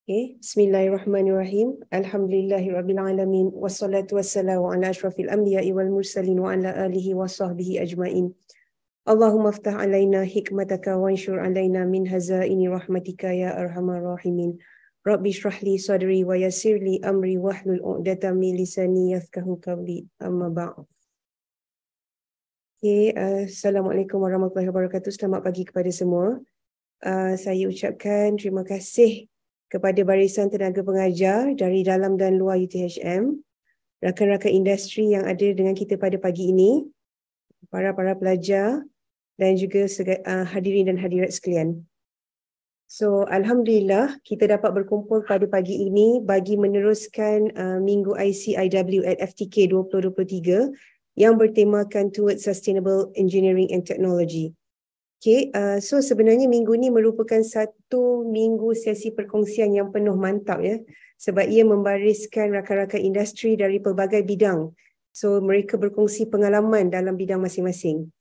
Okay. Bismillahirrahmanirrahim. Alhamdulillahirrabbilalamin. Wassalatu wassalamu ala ashrafil anbiya'i wal mursalin wa ala alihi wa sahbihi ajma'in. Allahumma aftah alaina hikmataka wa anshur alaina min hazaini rahmatika ya arhamar rahimin. Rabbi shrahli sadri wa yassirli amri wahlul 'uqdatam min lisani yafqahu qawli. Amma ba'd. Okay, Assalamualaikum warahmatullahi wabarakatuh. Selamat pagi kepada semua. Saya ucapkan terima kasih kepada barisan tenaga pengajar dari dalam dan luar UTHM, rakan-rakan industri yang ada dengan kita pada pagi ini, para pelajar dan juga hadirin dan hadirat sekalian. So, Alhamdulillah kita dapat berkumpul pada pagi ini bagi meneruskan Minggu ICIW at FTK 2023 yang bertemakan Towards Sustainable Engineering and Technology. Okay, so sebenarnya minggu ni merupakan satu minggu sesi perkongsian yang penuh mantap ya, sebab ia membariskan rakan-rakan industri dari pelbagai bidang. So mereka berkongsi pengalaman dalam bidang masing-masing.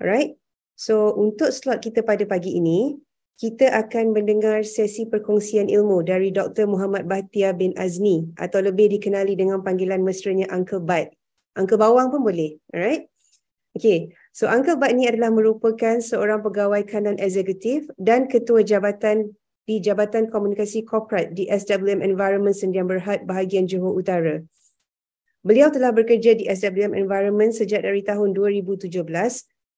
Alright, so untuk slot kita pada pagi ini, kita akan mendengar sesi perkongsian ilmu dari Dr. Muhammad Bahtiar bin Azni atau lebih dikenali dengan panggilan mesranya Uncle Bat. Uncle Bawang pun boleh, alright? Okay, so Uncle Bat ni adalah merupakan seorang pegawai kanan eksekutif dan ketua jabatan di Jabatan Komunikasi Korporat di SWM Environment Sdn Bhd bahagian Johor Utara. Beliau telah bekerja di SWM Environment sejak dari tahun 2017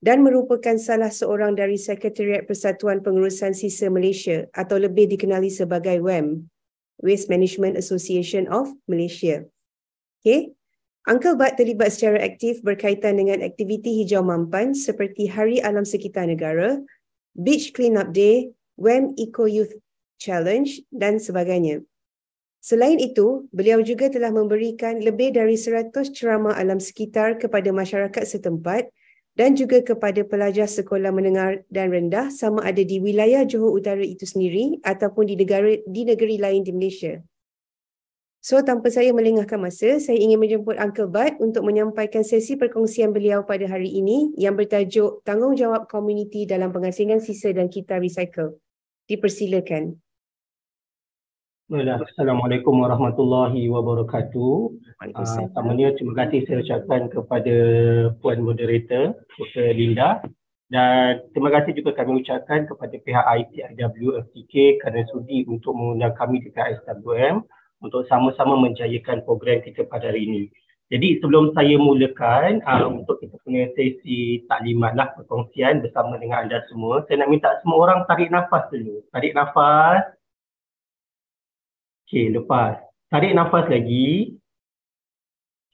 dan merupakan salah seorang dari Sekretariat Persatuan Pengurusan Sisa Malaysia atau lebih dikenali sebagai WAM, Waste Management Association of Malaysia. Okay. Uncle Bat terlibat secara aktif berkaitan dengan aktiviti hijau mampan seperti Hari Alam Sekitar Negara, Beach Cleanup Day, WAM Eco Youth Challenge dan sebagainya. Selain itu, beliau juga telah memberikan lebih dari 100 ceramah alam sekitar kepada masyarakat setempat dan juga kepada pelajar sekolah menengah dan rendah sama ada di wilayah Johor Utara itu sendiri ataupun di negeri lain di Malaysia. So, tanpa saya melengahkan masa, saya ingin menjemput Uncle Bat untuk menyampaikan sesi perkongsian beliau pada hari ini yang bertajuk Tanggungjawab Komuniti dalam Pengasingan Sisa dan Kita Recycle. Dipersilakan. Assalamualaikum warahmatullahi wabarakatuh. Pertamanya terima kasih saya ucapkan kepada Puan Moderator, Dr. Linda. Dan terima kasih juga kami ucapkan kepada pihak ICIW FTK kerana sudi untuk mengundang kami dekat SWM untuk sama-sama menjayakan program kita pada hari ini. Jadi sebelum saya mulakan untuk kita punya sesi taklimat lah perkongsian bersama dengan anda semua, saya nak minta semua orang tarik nafas dulu. Tarik nafas. Okey, lepas. Tarik nafas lagi.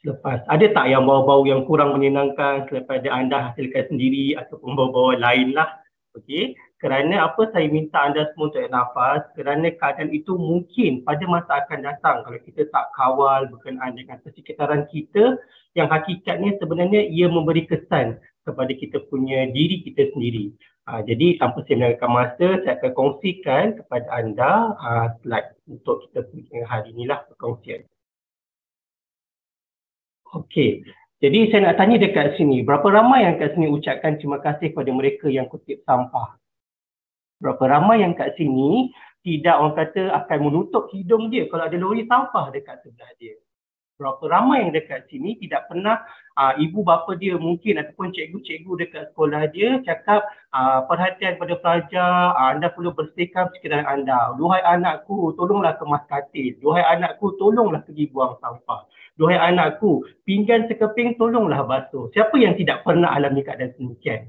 Lepas. Ada tak yang bau-bau yang kurang menyenangkan selepas anda hasilkan sendiri ataupun bau-bau lain lah. Okey. Kerana apa saya minta anda semua untuk nafas, kerana keadaan itu mungkin pada masa akan datang kalau kita tak kawal berkenaan dengan persekitaran kita yang hakikatnya sebenarnya ia memberi kesan kepada kita punya diri kita sendiri. Jadi tanpa saya melengahkan masa, saya akan kongsikan kepada anda slide untuk kita punya hari inilah perkongsian. Okey. Jadi saya nak tanya dekat sini, berapa ramai yang kat sini ucapkan terima kasih kepada mereka yang kutip sampah? Berapa ramai yang kat sini tidak orang kata akan menutup hidung dia kalau ada lori sampah dekat sebelah dia? Berapa ramai yang dekat sini tidak pernah ibu bapa dia mungkin ataupun cikgu-cikgu dekat sekolah dia cakap perhatian pada pelajar, anda perlu bersihkan sekitar anda. Duhai anakku, tolonglah kemas katil. Duhai anakku, tolonglah pergi buang sampah. Duhai anakku, pinggan sekeping tolonglah basuh. Siapa yang tidak pernah alami keadaan demikian?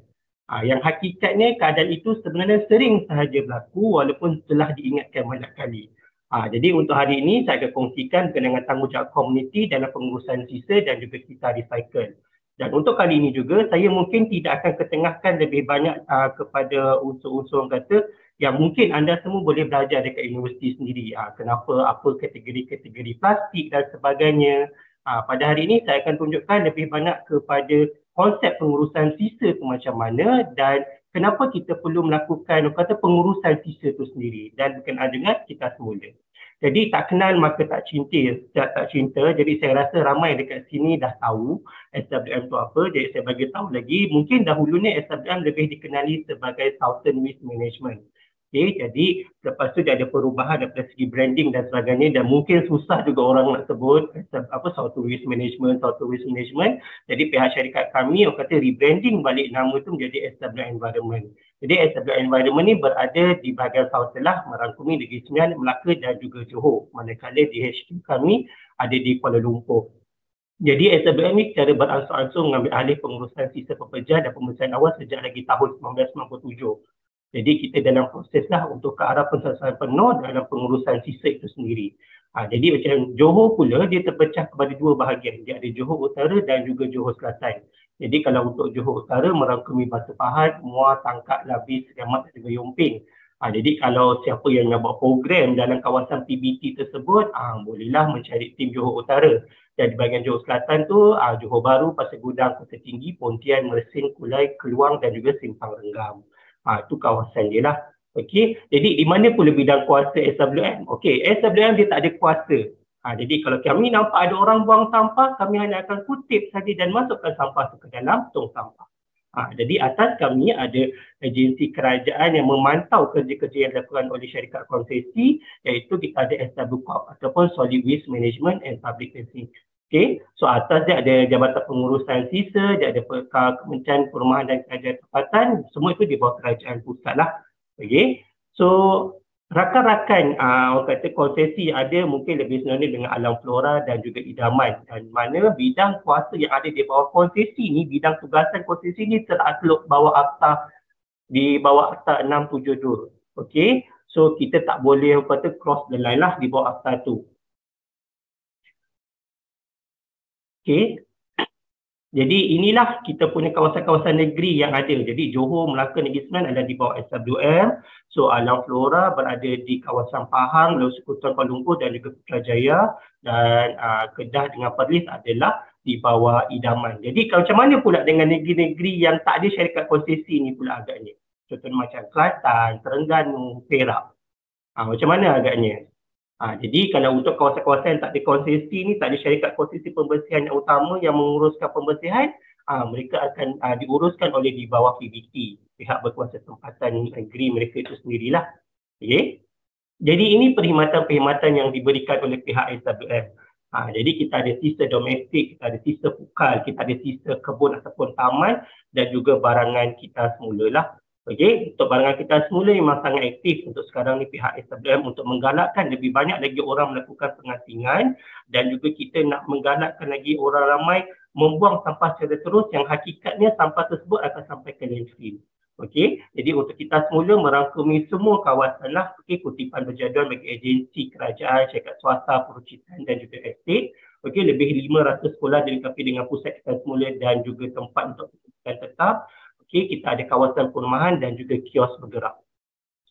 Yang hakikatnya keadaan itu sebenarnya sering sahaja berlaku walaupun telah diingatkan banyak kali. Jadi untuk hari ini saya akan kongsikan dengan tanggungjawab komuniti dalam pengurusan sisa dan juga kita recycle. Dan untuk kali ini juga saya mungkin tidak akan ketengahkan lebih banyak kepada unsur-unsur kata yang mungkin anda semua boleh belajar dekat universiti sendiri. Kenapa, apa kategori-kategori plastik dan sebagainya. Pada hari ini saya akan tunjukkan lebih banyak kepada konsep pengurusan sisa itu macam mana dan kenapa kita perlu melakukan pengurusan sisa itu sendiri dan berkenaan dengan kita semula. Jadi tak kenal maka tak cinta. Jadi saya rasa ramai dekat sini dah tahu SWM itu apa. Jadi saya bagi tahu lagi, mungkin dahulunya SWM lebih dikenali sebagai Southern Waste Management. Okay, jadi lepas tu dia ada perubahan daripada segi branding dan sebagainya, dan mungkin susah juga orang nak sebut Southern Waste Management. Jadi pihak syarikat kami orang kata rebranding balik nama tu menjadi SWM Environment. Jadi SWM Environment ni berada di bahagian South Telah, merangkumi Negeri Sembilan, Melaka dan juga Johor. Manakala DHQ kami ada di Kuala Lumpur. Jadi SWM ni secara beransur-ansur mengambil alih pengurusan sisa pekerja dan pembersihan awal sejak lagi tahun 1997. Jadi kita dalam proses lah untuk ke arah penselesaian penuh dalam pengurusan sisa itu sendiri. Jadi macam Johor pula dia terpecah kepada dua bahagian. Dia ada Johor Utara dan juga Johor Selatan. Jadi kalau untuk Johor Utara merangkumi Batu Pahat, Muar, Tangkak, Labis, Selamat dan juga Yomping. Jadi kalau siapa yang nak buat program dalam kawasan PBT tersebut, bolehlah mencari tim Johor Utara. Dan di bahagian Johor Selatan tu, Johor Bahru, Pasir Gudang, Kota Tinggi, Pontian, Mersing, Kulai, Keluang dan juga Simpang Renggam. Itu kawasan dia lah. Okey, jadi di mana pula bidang kuasa SWM? Okey, SWM dia tak ada kuasa. Jadi kalau kami nampak ada orang buang sampah, kami hanya akan kutip saja dan masukkan sampah itu ke dalam tong sampah. Jadi atas kami ada agensi kerajaan yang memantau kerja-kerja yang dilakukan oleh syarikat konsesi, iaitu kita ada SWCOP ataupun Solid Waste Management and Public Health. Okay, so atas dia ada Jabatan Pengurusan Sisa, dia ada Kementerian Perumahan dan Kerajaan Tempatan, semua itu di bawah kerajaan pusat lah. Okay, so rakan-rakan orang kata konsesi ada mungkin lebih senang dengan alam flora dan juga idaman, dan mana bidang kuasa yang ada di bawah konsesi ni, bidang tugasan konsesi ni terakluk bawah akta, di bawah akta 672. Okay, so kita tak boleh kata cross the line lah di bawah akta tu. Okay, jadi inilah kita punya kawasan-kawasan negeri yang ada. Jadi Johor, Melaka, Negeri Sembilan ada di bawah SWM. So alam flora berada di kawasan Pahang, Laut Sekutuan Kuala Lumpur dan juga Putrajaya, dan Kedah dengan Perlis adalah di bawah idaman. Jadi macam mana pula dengan negeri-negeri yang tak ada syarikat konsesi ni pula agaknya? Contohnya macam Kelantan, Terengganu, Perak. Macam mana agaknya? Jadi kalau untuk kawasan-kawasan yang tak ada konsesi ni, tak ada syarikat konsesi pembersihan yang utama yang menguruskan pembersihan, mereka akan diuruskan oleh di bawah PBT, pihak berkuasa tempatan negeri mereka itu sendirilah. Okay? Jadi ini perkhidmatan-perkhidmatan yang diberikan oleh pihak SWM. Jadi kita ada sisa domestik, kita ada sisa pukal, kita ada sisa kebun ataupun taman dan juga barangan kita semulalah. Okey, untuk barangan kita semula memang sangat aktif untuk sekarang ni pihak SWM untuk menggalakkan lebih banyak lagi orang melakukan pengasingan, dan juga kita nak menggalakkan lagi orang ramai membuang sampah secara terus yang hakikatnya sampah tersebut akan sampai ke landfill. Okey, jadi untuk kita semula merangkumi semua kawasan lah. Okey, kutipan berjadual bagi agensi kerajaan, syarikat swasta, perucitan dan juga estate. Okey, lebih 500 sekolah dilengkapi dengan pusat kita semula dan juga tempat untuk pendidikan tetap. Okay, kita ada kawasan perumahan dan juga kios bergerak.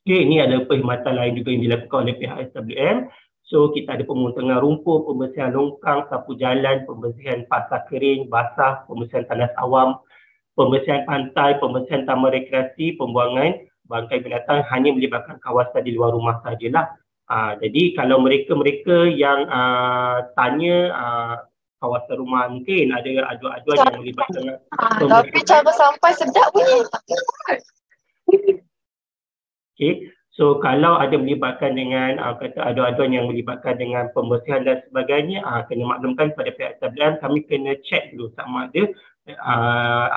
Okay, ini ada perkhidmatan lain juga yang dilakukan oleh pihak SWM. So, kita ada pemotongan rumput, pembersihan longkang, sapu jalan, pembersihan pasar kering, basah, pembersihan tandas awam, pembersihan pantai, pembersihan taman rekreasi, pembuangan bangkai binatang hanya melibatkan kawasan di luar rumah sajalah. Jadi, kalau mereka-mereka yang tanya kawasan rumah, mungkin ada aduan-aduan yang melibatkan tapi cara sampai sedap bunyi. Okay, so kalau ada melibatkan dengan kata aduan-aduan yang melibatkan dengan pembersihan dan sebagainya, kena maklumkan pada pihak SWM, kami kena check dulu sama ada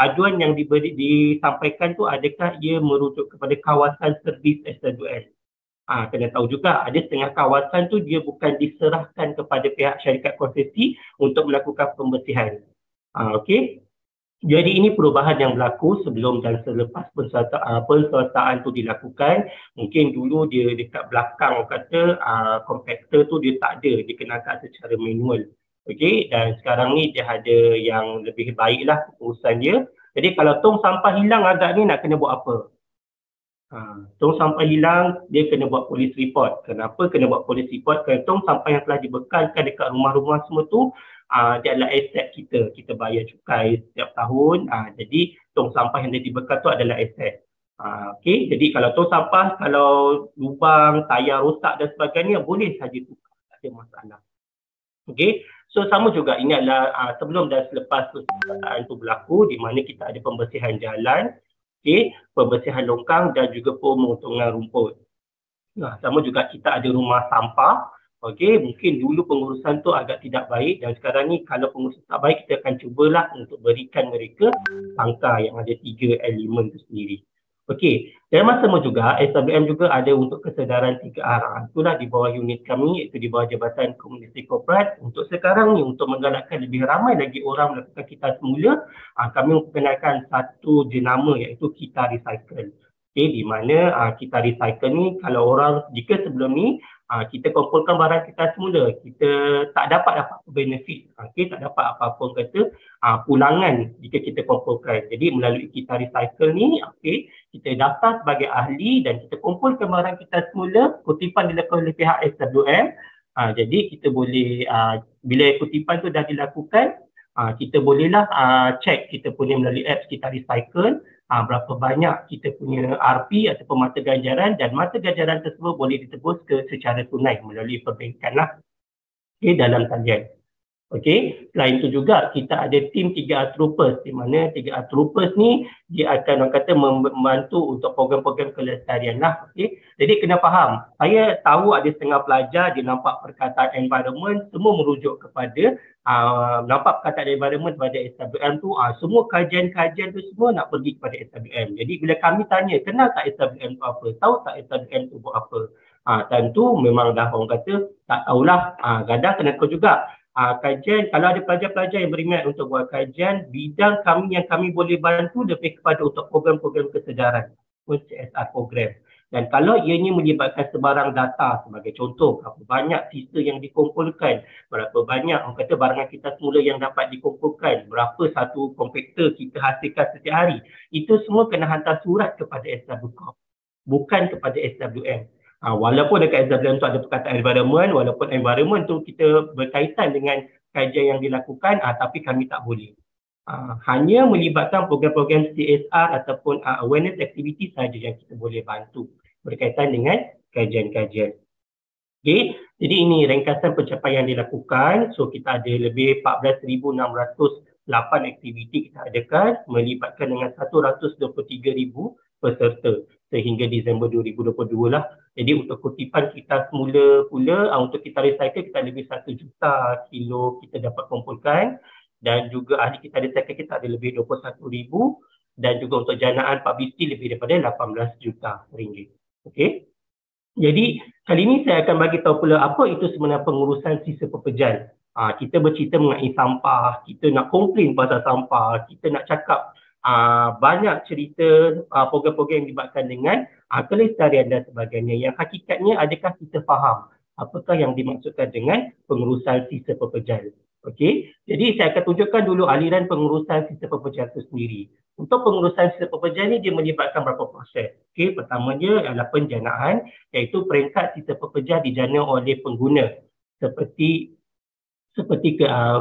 aduan yang disampaikan tu adakah ia merujuk kepada kawasan servis SWM. Kena tahu juga ada setengah kawasan tu dia bukan diserahkan kepada pihak syarikat konsesi untuk melakukan pembersihan. Okey. Jadi ini perubahan yang berlaku sebelum dan selepas pensertaan tu dilakukan. Mungkin dulu dia dekat belakang kata kompakter tu dia tak ada, dikenakan secara manual. Okey, dan sekarang ni dia ada yang lebih baiklah urusan dia. Jadi kalau tong sampah hilang agaknya nak kena buat apa? Tong sampah hilang, dia kena buat polis report. Kenapa kena buat polis report? Kerana tong sampah yang telah dibekalkan dekat rumah-rumah semua tu, dia adalah aset kita. Kita bayar cukai setiap tahun. Jadi tong sampah yang dia dibekal tu adalah aset. Okay, jadi kalau tong sampah, kalau lubang, tayar rosak dan sebagainya, boleh saja tukar. Tak ada masalah. Okay, so sama juga ini adalah sebelum dan selepas persertaan itu berlaku, di mana kita ada pembersihan jalan, okay, pembersihan longkang dan juga pemotongan rumput. Nah, sama juga kita ada rumah sampah. Okey, mungkin dulu pengurusan tu agak tidak baik dan sekarang ni kalau pengurusan tak baik, kita akan cubalah untuk berikan mereka tangkar yang ada 3 elemen tu sendiri. Okey, dan masa sama juga SWM juga ada untuk kesedaran 3 arah. Itulah di bawah unit kami, iaitu di bawah Jabatan Komuniti Korporat. Untuk sekarang ni, untuk menggalakkan lebih ramai lagi orang melakukan kita semula, kami memperkenalkan satu jenama iaitu Kita Recycle. Okay, di mana kita recycle ni, kalau orang, jika sebelum ni kita kumpulkan barang kita semula, kita tak dapat apa-apa benefit, tak dapat apa-apa kata pulangan jika kita kumpulkan. Jadi melalui kita recycle ni, kita daftar sebagai ahli dan kita kumpulkan barang kita semula, kutipan dilakukan oleh pihak SWM. Jadi kita boleh, bila kutipan tu dah dilakukan, kita bolehlah check kita punya melalui apps kita recycle, berapa banyak kita punya RP ataupun mata ganjaran, dan mata ganjaran tersebut boleh ditebus secara tunai melalui perbankan lah dalam talian. Okey, selain itu juga kita ada tim 3R Troopers, di mana 3R Troopers ni dia akan orang kata membantu untuk program-program kelestarian lah. Okey, jadi kena faham, saya tahu ada setengah pelajar dia nampak perkataan environment semua merujuk kepada nampak perkataan environment pada SWM tu, semua kajian-kajian tu semua nak pergi kepada SWM. Jadi bila kami tanya, kenal tak SWM tu apa, tahu tak SWM tu buat apa, tentu memang dah orang kata tak tahulah. Kadang kena kau juga kajian, kalau ada pelajar-pelajar yang berminat untuk buat kajian, bidang kami yang kami boleh bantu lebih kepada untuk program-program kesedaran, CSR program. Dan kalau ianya melibatkan sebarang data, sebagai contoh, berapa banyak sisa yang dikumpulkan, berapa banyak orang kata barangan kita semula yang dapat dikumpulkan, berapa satu kompakter kita hasilkan setiap hari, itu semua kena hantar surat kepada SWM, bukan kepada SWM. Walaupun dekat SWM tu ada perkataan environment, walaupun environment tu kita berkaitan dengan kajian yang dilakukan, tapi kami tak boleh. Hanya melibatkan program-program CSR ataupun awareness activity saja yang kita boleh bantu berkaitan dengan kajian-kajian. Okay, jadi ini ringkasan pencapaian yang dilakukan. So kita ada lebih 14,608 aktiviti kita adakan, melibatkan dengan 123,000 peserta sehingga Disember 2022 lah. Jadi untuk kutipan kita semula pula, untuk kita recycle, kita lebih 1 juta kilo kita dapat kumpulkan, dan juga ahli kita recycle kita ada lebih 21,000, dan juga untuk janaan publicity lebih daripada 18 juta ringgit. Okey. Jadi kali ini saya akan bagi tahu pula apa itu sebenarnya pengurusan sisa pekerjaan. Kita bercerita mengenai sampah, kita nak komplain pasal sampah, kita nak cakap banyak cerita program-program yang dilibatkan dengan kelestarian dan sebagainya. Yang hakikatnya, adakah kita faham apakah yang dimaksudkan dengan pengurusan sisa pekerjaan? Okey, jadi saya akan tunjukkan dulu aliran pengurusan sisa pekerjaan itu sendiri. Untuk pengurusan sisa pekerjaan ini dia melibatkan beberapa proses. Okey, pertamanya adalah penjanaan, iaitu peringkat sisa pekerjaan dijana oleh pengguna seperti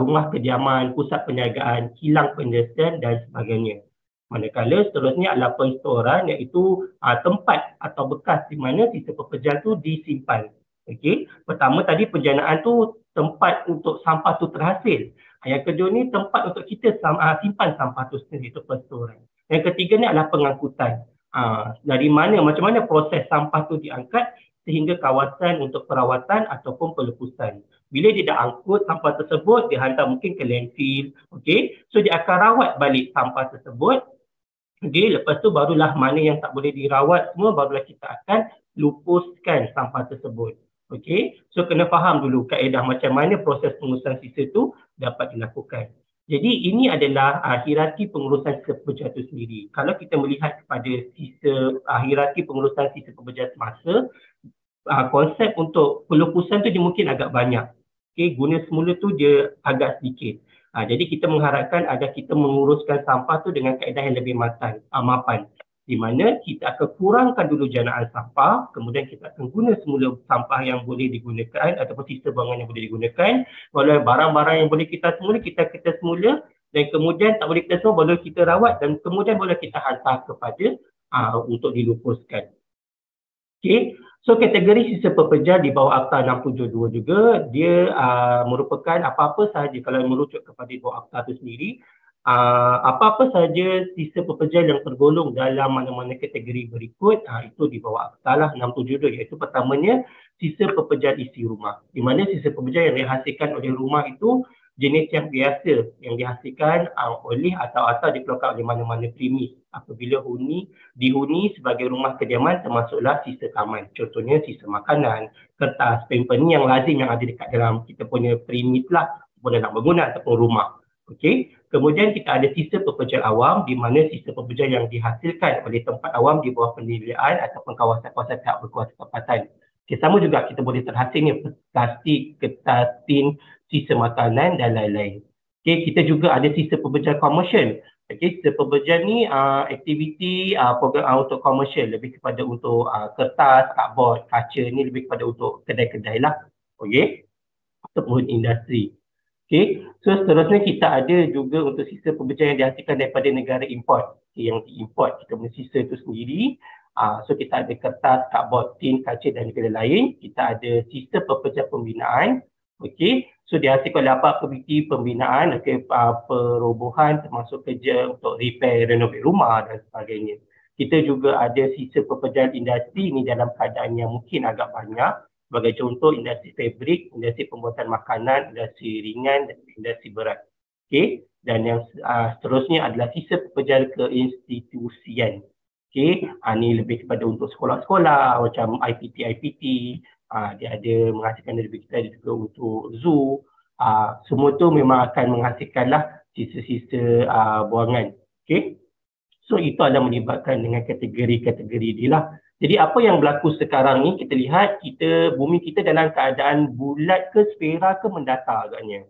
rumah kediaman, pusat perniagaan, kilang pendesain dan sebagainya. Manakala seterusnya adalah penstoran, iaitu tempat atau bekas di mana sisa pekerjaan itu disimpan. Okey, pertama tadi penjanaan tu tempat untuk sampah tu terhasil. Yang kedua ni tempat untuk kita simpan sampah tu sendiri, itu penstoran. Yang ketiga ni adalah pengangkutan. Dari mana, macam mana proses sampah tu diangkat sehingga kawasan untuk perawatan ataupun pelepusan. Bila dia dah angkut sampah tersebut, dia hantar mungkin ke landfill. Okey, so dia akan rawat balik sampah tersebut. Okey, lepas tu barulah mana yang tak boleh dirawat semua, barulah kita akan lupuskan sampah tersebut. Okey, so kena faham dulu kaedah macam mana proses pengurusan sisa tu dapat dilakukan. Jadi ini adalah hierarki pengurusan sisa pekerjaan itu sendiri. Kalau kita melihat kepada hierarki pengurusan sisa pekerjaan semasa, konsep untuk pelupusan tu dia mungkin agak banyak. Okey, guna semula tu dia agak sedikit. Jadi kita mengharapkan agar kita menguruskan sampah tu dengan kaedah yang lebih mapan. Di mana kita akan kurangkan dulu janaan sampah, kemudian kita akan guna semula sampah yang boleh digunakan ataupun sisa buangan yang boleh digunakan. Kalau barang-barang yang boleh kita semula, dan kemudian tak boleh kita semua, boleh kita rawat dan kemudian boleh kita hantar kepada untuk dilupuskan. Okey, so kategori sisa pekerjaan di bawah Akta 672 juga, dia merupakan apa-apa sahaja kalau merujuk kepada bawah Akta itu sendiri, Apa-apa saja sisa pekerjaan yang tergolong dalam mana-mana kategori berikut, itu di bawah Akta lah 672, iaitu pertamanya sisa pekerjaan isi rumah. Di mana sisa pekerjaan yang dihasilkan oleh rumah itu jenis yang biasa yang dihasilkan oleh atau dikeluarkan oleh mana-mana premis apabila dihuni sebagai rumah kediaman, termasuklah sisa kaman. Contohnya sisa makanan, kertas, pempen yang lazim yang ada dekat dalam kita punya premis lah, boleh nak bangunan ataupun rumah. Okey. Kemudian kita ada sisa pekerjaan awam, di mana sisa pekerjaan yang dihasilkan oleh tempat awam di bawah pendirian ataupun kawasan-kawasan tak berkuasa tempatan. Okay, sama juga kita boleh terhasilnya plastik, kertas, tin, sisa makanan dan lain-lain. Okay, kita juga ada sisa pekerjaan komersial. Okay, sisa pekerjaan ni aktiviti program untuk komersial, lebih kepada untuk kertas, cardboard, kaca ni lebih kepada untuk kedai-kedai lah. Okay, ataupun industri. Okay. So seterusnya kita ada juga untuk sisa pekerjaan yang dihasilkan daripada negara import. Okay. Yang diimport kita punya sisa itu sendiri. So kita ada kertas, cardboard, tin, kaca dan negara lain. Kita ada sisa pekerjaan pembinaan. Okay. So dihasilkan oleh apa aktiviti pembinaan, perobohan termasuk kerja untuk repair, renovate rumah dan sebagainya. Kita juga ada sisa pekerjaan industri ini dalam keadaan yang mungkin agak banyak. Sebagai contoh, industri fabrik, industri pembuatan makanan, industri ringan dan industri berat. Okay. Dan yang seterusnya adalah sisa pekerjaan keinstitusian. Okay. Ini lebih kepada untuk sekolah-sekolah macam IPT. Dia ada menghasilkan lebih kita ada juga untuk zoo. Semua tu memang akan menghasilkanlah sisa-sisa buangan. Okay. So itu adalah melibatkan dengan kategori-kategori dia lah. Jadi apa yang berlaku sekarang ni, kita lihat bumi kita dalam keadaan bulat ke sfera ke mendatar agaknya.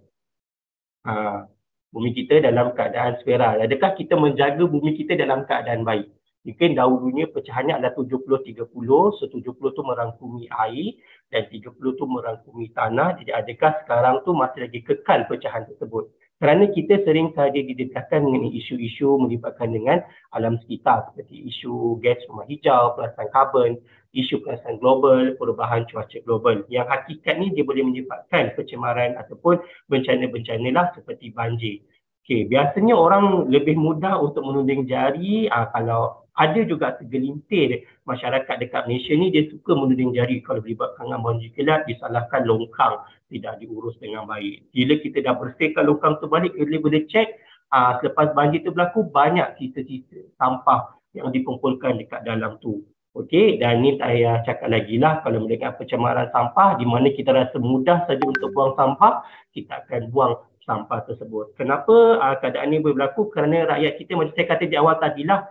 Bumi kita dalam keadaan sfera. Adakah kita menjaga bumi kita dalam keadaan baik? Mungkin dahulunya pecahannya adalah 70-30, so 70 tu merangkumi air dan 30 tu merangkumi tanah. Jadi adakah sekarang tu masih lagi kekal pecahan tersebut? Kerana kita sering sahaja didedahkan mengenai isu-isu melibatkan dengan alam sekitar seperti isu gas rumah hijau, perasan karbon, isu perasan global, perubahan cuaca global. Yang hakikat ni dia boleh menyebabkan pencemaran ataupun bencana-bencana lah seperti banjir. Okay, biasanya orang lebih mudah untuk menuding jari kalau ada juga segelintir masyarakat dekat Malaysia ni dia suka menuding jari kalau melibatkan dengan banjir kilat, disalahkan longkang tidak diurus dengan baik. Bila kita dah bersihkan longkang tu balik, kita boleh cek selepas banjir tu berlaku banyak sisa-sisa sampah yang dikumpulkan dekat dalam tu. Okey, dan ni saya cakap lagi lah kalau melihat pencemaran sampah di mana kita rasa mudah saja untuk buang sampah, kita akan buang sampah tersebut. Kenapa keadaan ini boleh berlaku? Kerana rakyat kita macam saya kata di awal tadilah,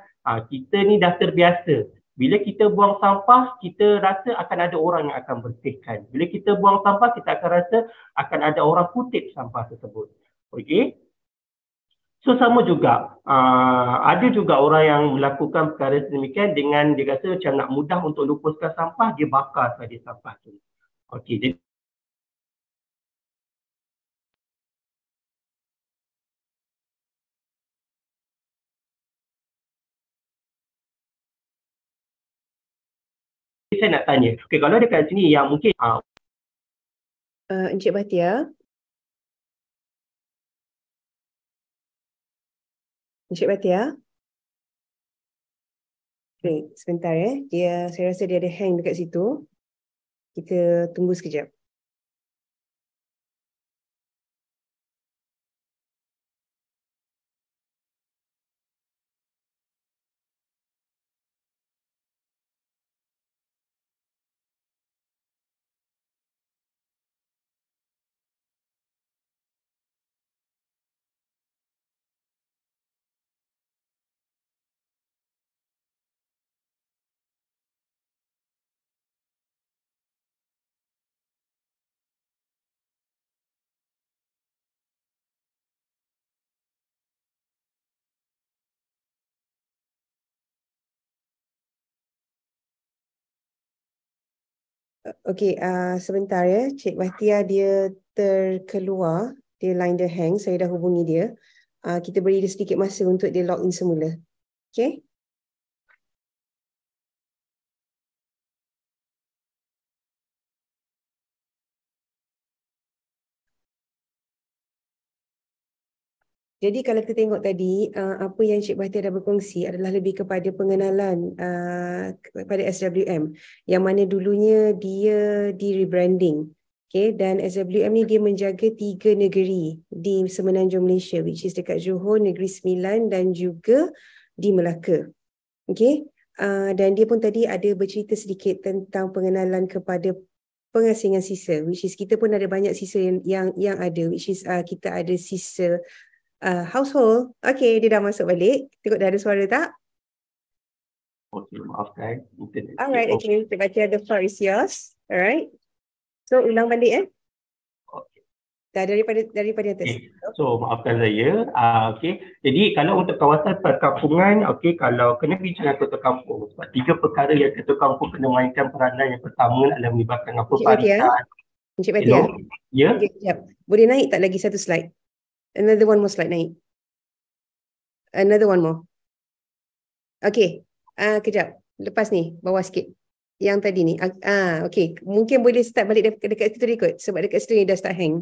kita ni dah terbiasa. Bila kita buang sampah, kita rasa akan ada orang yang akan bersihkan. Bila kita buang sampah, kita akan rasa akan ada orang kutip sampah tersebut. Okey. So sama juga, ada juga orang yang melakukan perkara sedemikian dengan dia rasa macam nak mudah untuk lupuskan sampah, dia bakar saja sampah tu. Okey, jadi saya nak tanya, okay, kalau dekat sini yang mungkin Encik Batia. Encik Batia. Okay, sebentar ya. Saya rasa dia ada hang dekat situ. Kita tunggu sekejap. Okey, sebentar ya. Cik Bahtia dia terkeluar. Dia line dia hang. Saya dah hubungi dia. Kita beri dia sedikit masa untuk dia login semula. Okey? Jadi kalau kita tengok tadi, apa yang Cik Bahtiar dah berkongsi adalah lebih kepada pengenalan kepada SWM. Yang mana dulunya dia di rebranding. Okay, dan SWM ni dia menjaga 3 negeri di Semenanjung Malaysia, which is dekat Johor, Negeri Sembilan dan juga di Melaka. Okay, dan dia pun tadi ada bercerita sedikit tentang pengenalan kepada pengasingan sisa, which is kita pun ada banyak sisa yang ada, which is kita ada sisa household. Okay, dia dah masuk balik. Tengok dah ada suara tak? Okey, maafkan. Alright, okay. Cik Bahtiar, the floor is yours. Alright. So, ulang balik Okey. Dah daripada atas. Okay. So, maafkan saya. Okey. Jadi, kalau untuk kawasan perkampungan, okey, kalau kena bincang ketua kampung, sebab 3 perkara yang ketua kampung kena mainkan peranan. Yang pertama adalah melibatkan Cik Bahtiar. Cik Bahtiar. Ya. Okay, sekejap. Boleh naik tak lagi satu slide? Another one more slide naik. Another one more. Okay. Kejap. Lepas ni, bawah sikit. Yang tadi ni. Okay. Mungkin boleh start balik dekat situ ikut. Sebab dekat situ ni dah start hang.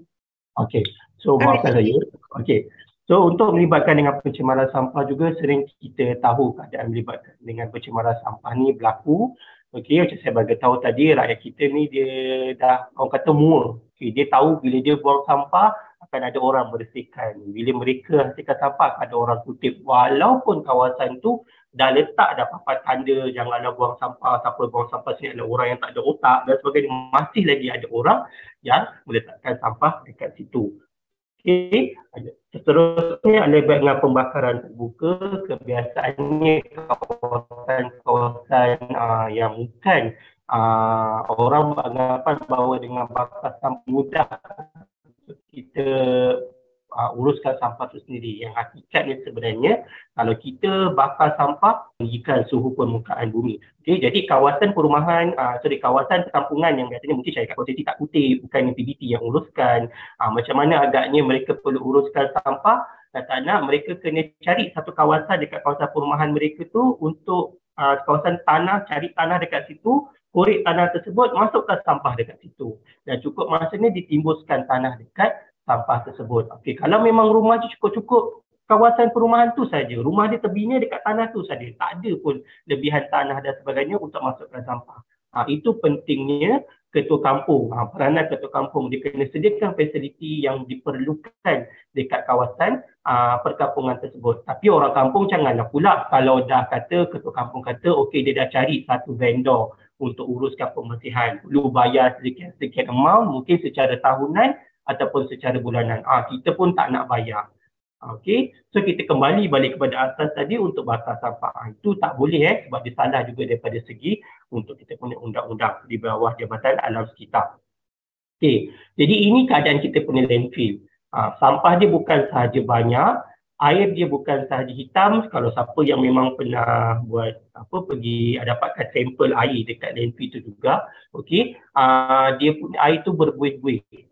Okey. So, maafkan saya. Okey. So, untuk melibatkan dengan pencemaran sampah juga sering kita tahu keadaan melibatkan dengan pencemaran sampah ni berlaku. Okey, macam saya bagi tahu tadi, rakyat kita ni dia dah, orang kata mua. Okay, dia tahu bila dia buang sampah, akan ada orang bersihkan. Bila mereka hasilkan sampah, ada orang kutip. Walaupun kawasan tu dah letak dah papan tanda janganlah buang sampah, siapa buang sampah sini adalah orang yang tak ada otak dan sebagainya, masih lagi ada orang yang meletakkan sampah dekat situ. Okey, seterusnya adalah dengan pembakaran terbuka. Kebiasaannya kawasan-kawasan yang bukan orang beranggapan bahawa dengan bakar sampah mudah kita uruskan sampah itu sendiri. Yang hakikatnya sebenarnya kalau kita bakar sampah meninggikan suhu permukaan bumi. Okay, jadi kawasan perumahan, kawasan perkampungan yang biasanya mungkin syarikat konservatif tak kutip, bukan PBT yang uruskan, macam mana agaknya mereka perlu uruskan sampah dan tak nak mereka kena cari satu kawasan dekat kawasan perumahan mereka tu untuk kawasan tanah, cari tanah dekat situ, korek tanah tersebut, masukkan sampah dekat situ. Dan cukup masanya ditimbuskan tanah dekat sampah tersebut. Okey, kalau memang rumah tu cukup-cukup kawasan perumahan tu saja, rumah dia terbina dekat tanah tu saja, tak ada pun lebihan tanah dan sebagainya untuk masukkan sampah. Itu pentingnya ketua kampung, peranan ketua kampung, dia kena sediakan fasiliti yang diperlukan dekat kawasan perkampungan tersebut. Tapi orang kampung janganlah pula kalau dah kata ketua kampung kata okey dia dah cari satu vendor untuk uruskan pembersihan, perlu bayar sekian amount, mungkin secara tahunan ataupun secara bulanan. Kita pun tak nak bayar. Okey, so kita kembali balik kepada asas tadi untuk bakar sampah. Itu tak boleh sebab dia salah juga daripada segi untuk kita punya undang-undang di bawah Jabatan Alam Sekitar. Okey, jadi ini keadaan kita punya landfill. Sampah dia bukan sahaja banyak, air dia bukan sahaja hitam. Kalau siapa yang memang pernah buat pergi dapatkan sampel air dekat landfill itu juga, okey, dia punya air tu berbuih-buih.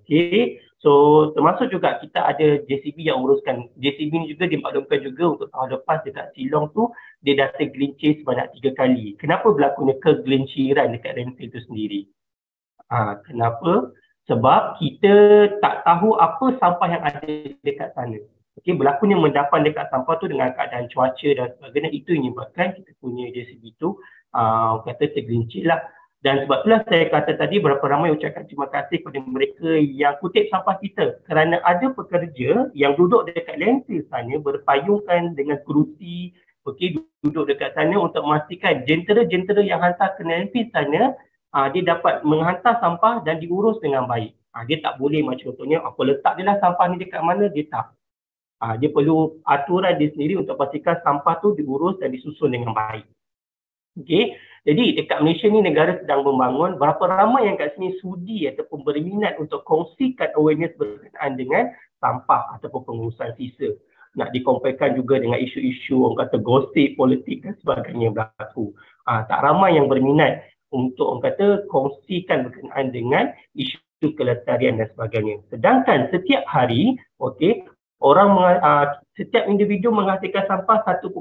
Okey, so termasuk juga kita ada JCB yang uruskan. JCB ni juga dimaklumkan juga untuk tahun lepas dekat Silong tu dia dah tergelincir sebanyak 3 kali. Kenapa berlakunya kegelinciran dekat landfill tu sendiri? Kenapa? Sebab kita tak tahu apa sampah yang ada dekat sana. Okey, berlakunya mendapan dekat sampah tu dengan keadaan cuaca dan sebagainya, itu yang menyebabkan kita punya JCB tu kata tergelincir lah. Dan sebab itulah saya kata tadi berapa ramai ucapkan terima kasih kepada mereka yang kutip sampah kita. Kerana ada pekerja yang duduk dekat landfill sana berpayungkan dengan kerusi, okey, duduk dekat sana untuk memastikan jentera-jentera yang hantar ke landfill sana dia dapat menghantar sampah dan diurus dengan baik. Dia tak boleh macam contohnya apa letak dia lah sampah ni dekat mana, dia tak. Dia perlu aturan dia sendiri untuk pastikan sampah tu diurus dan disusun dengan baik. Okey, jadi dekat Malaysia ni negara sedang membangun, berapa ramai yang kat sini sudi ataupun berminat untuk kongsikan awareness berkenaan dengan sampah ataupun pengurusan sisa. Nak dikomparekan juga dengan isu-isu orang kata gosip, politik dan sebagainya berlaku. Tak ramai yang berminat untuk orang kata kongsikan berkenaan dengan isu kelestarian dan sebagainya. Sedangkan setiap hari, okey, setiap individu menghasilkan sampah 1.5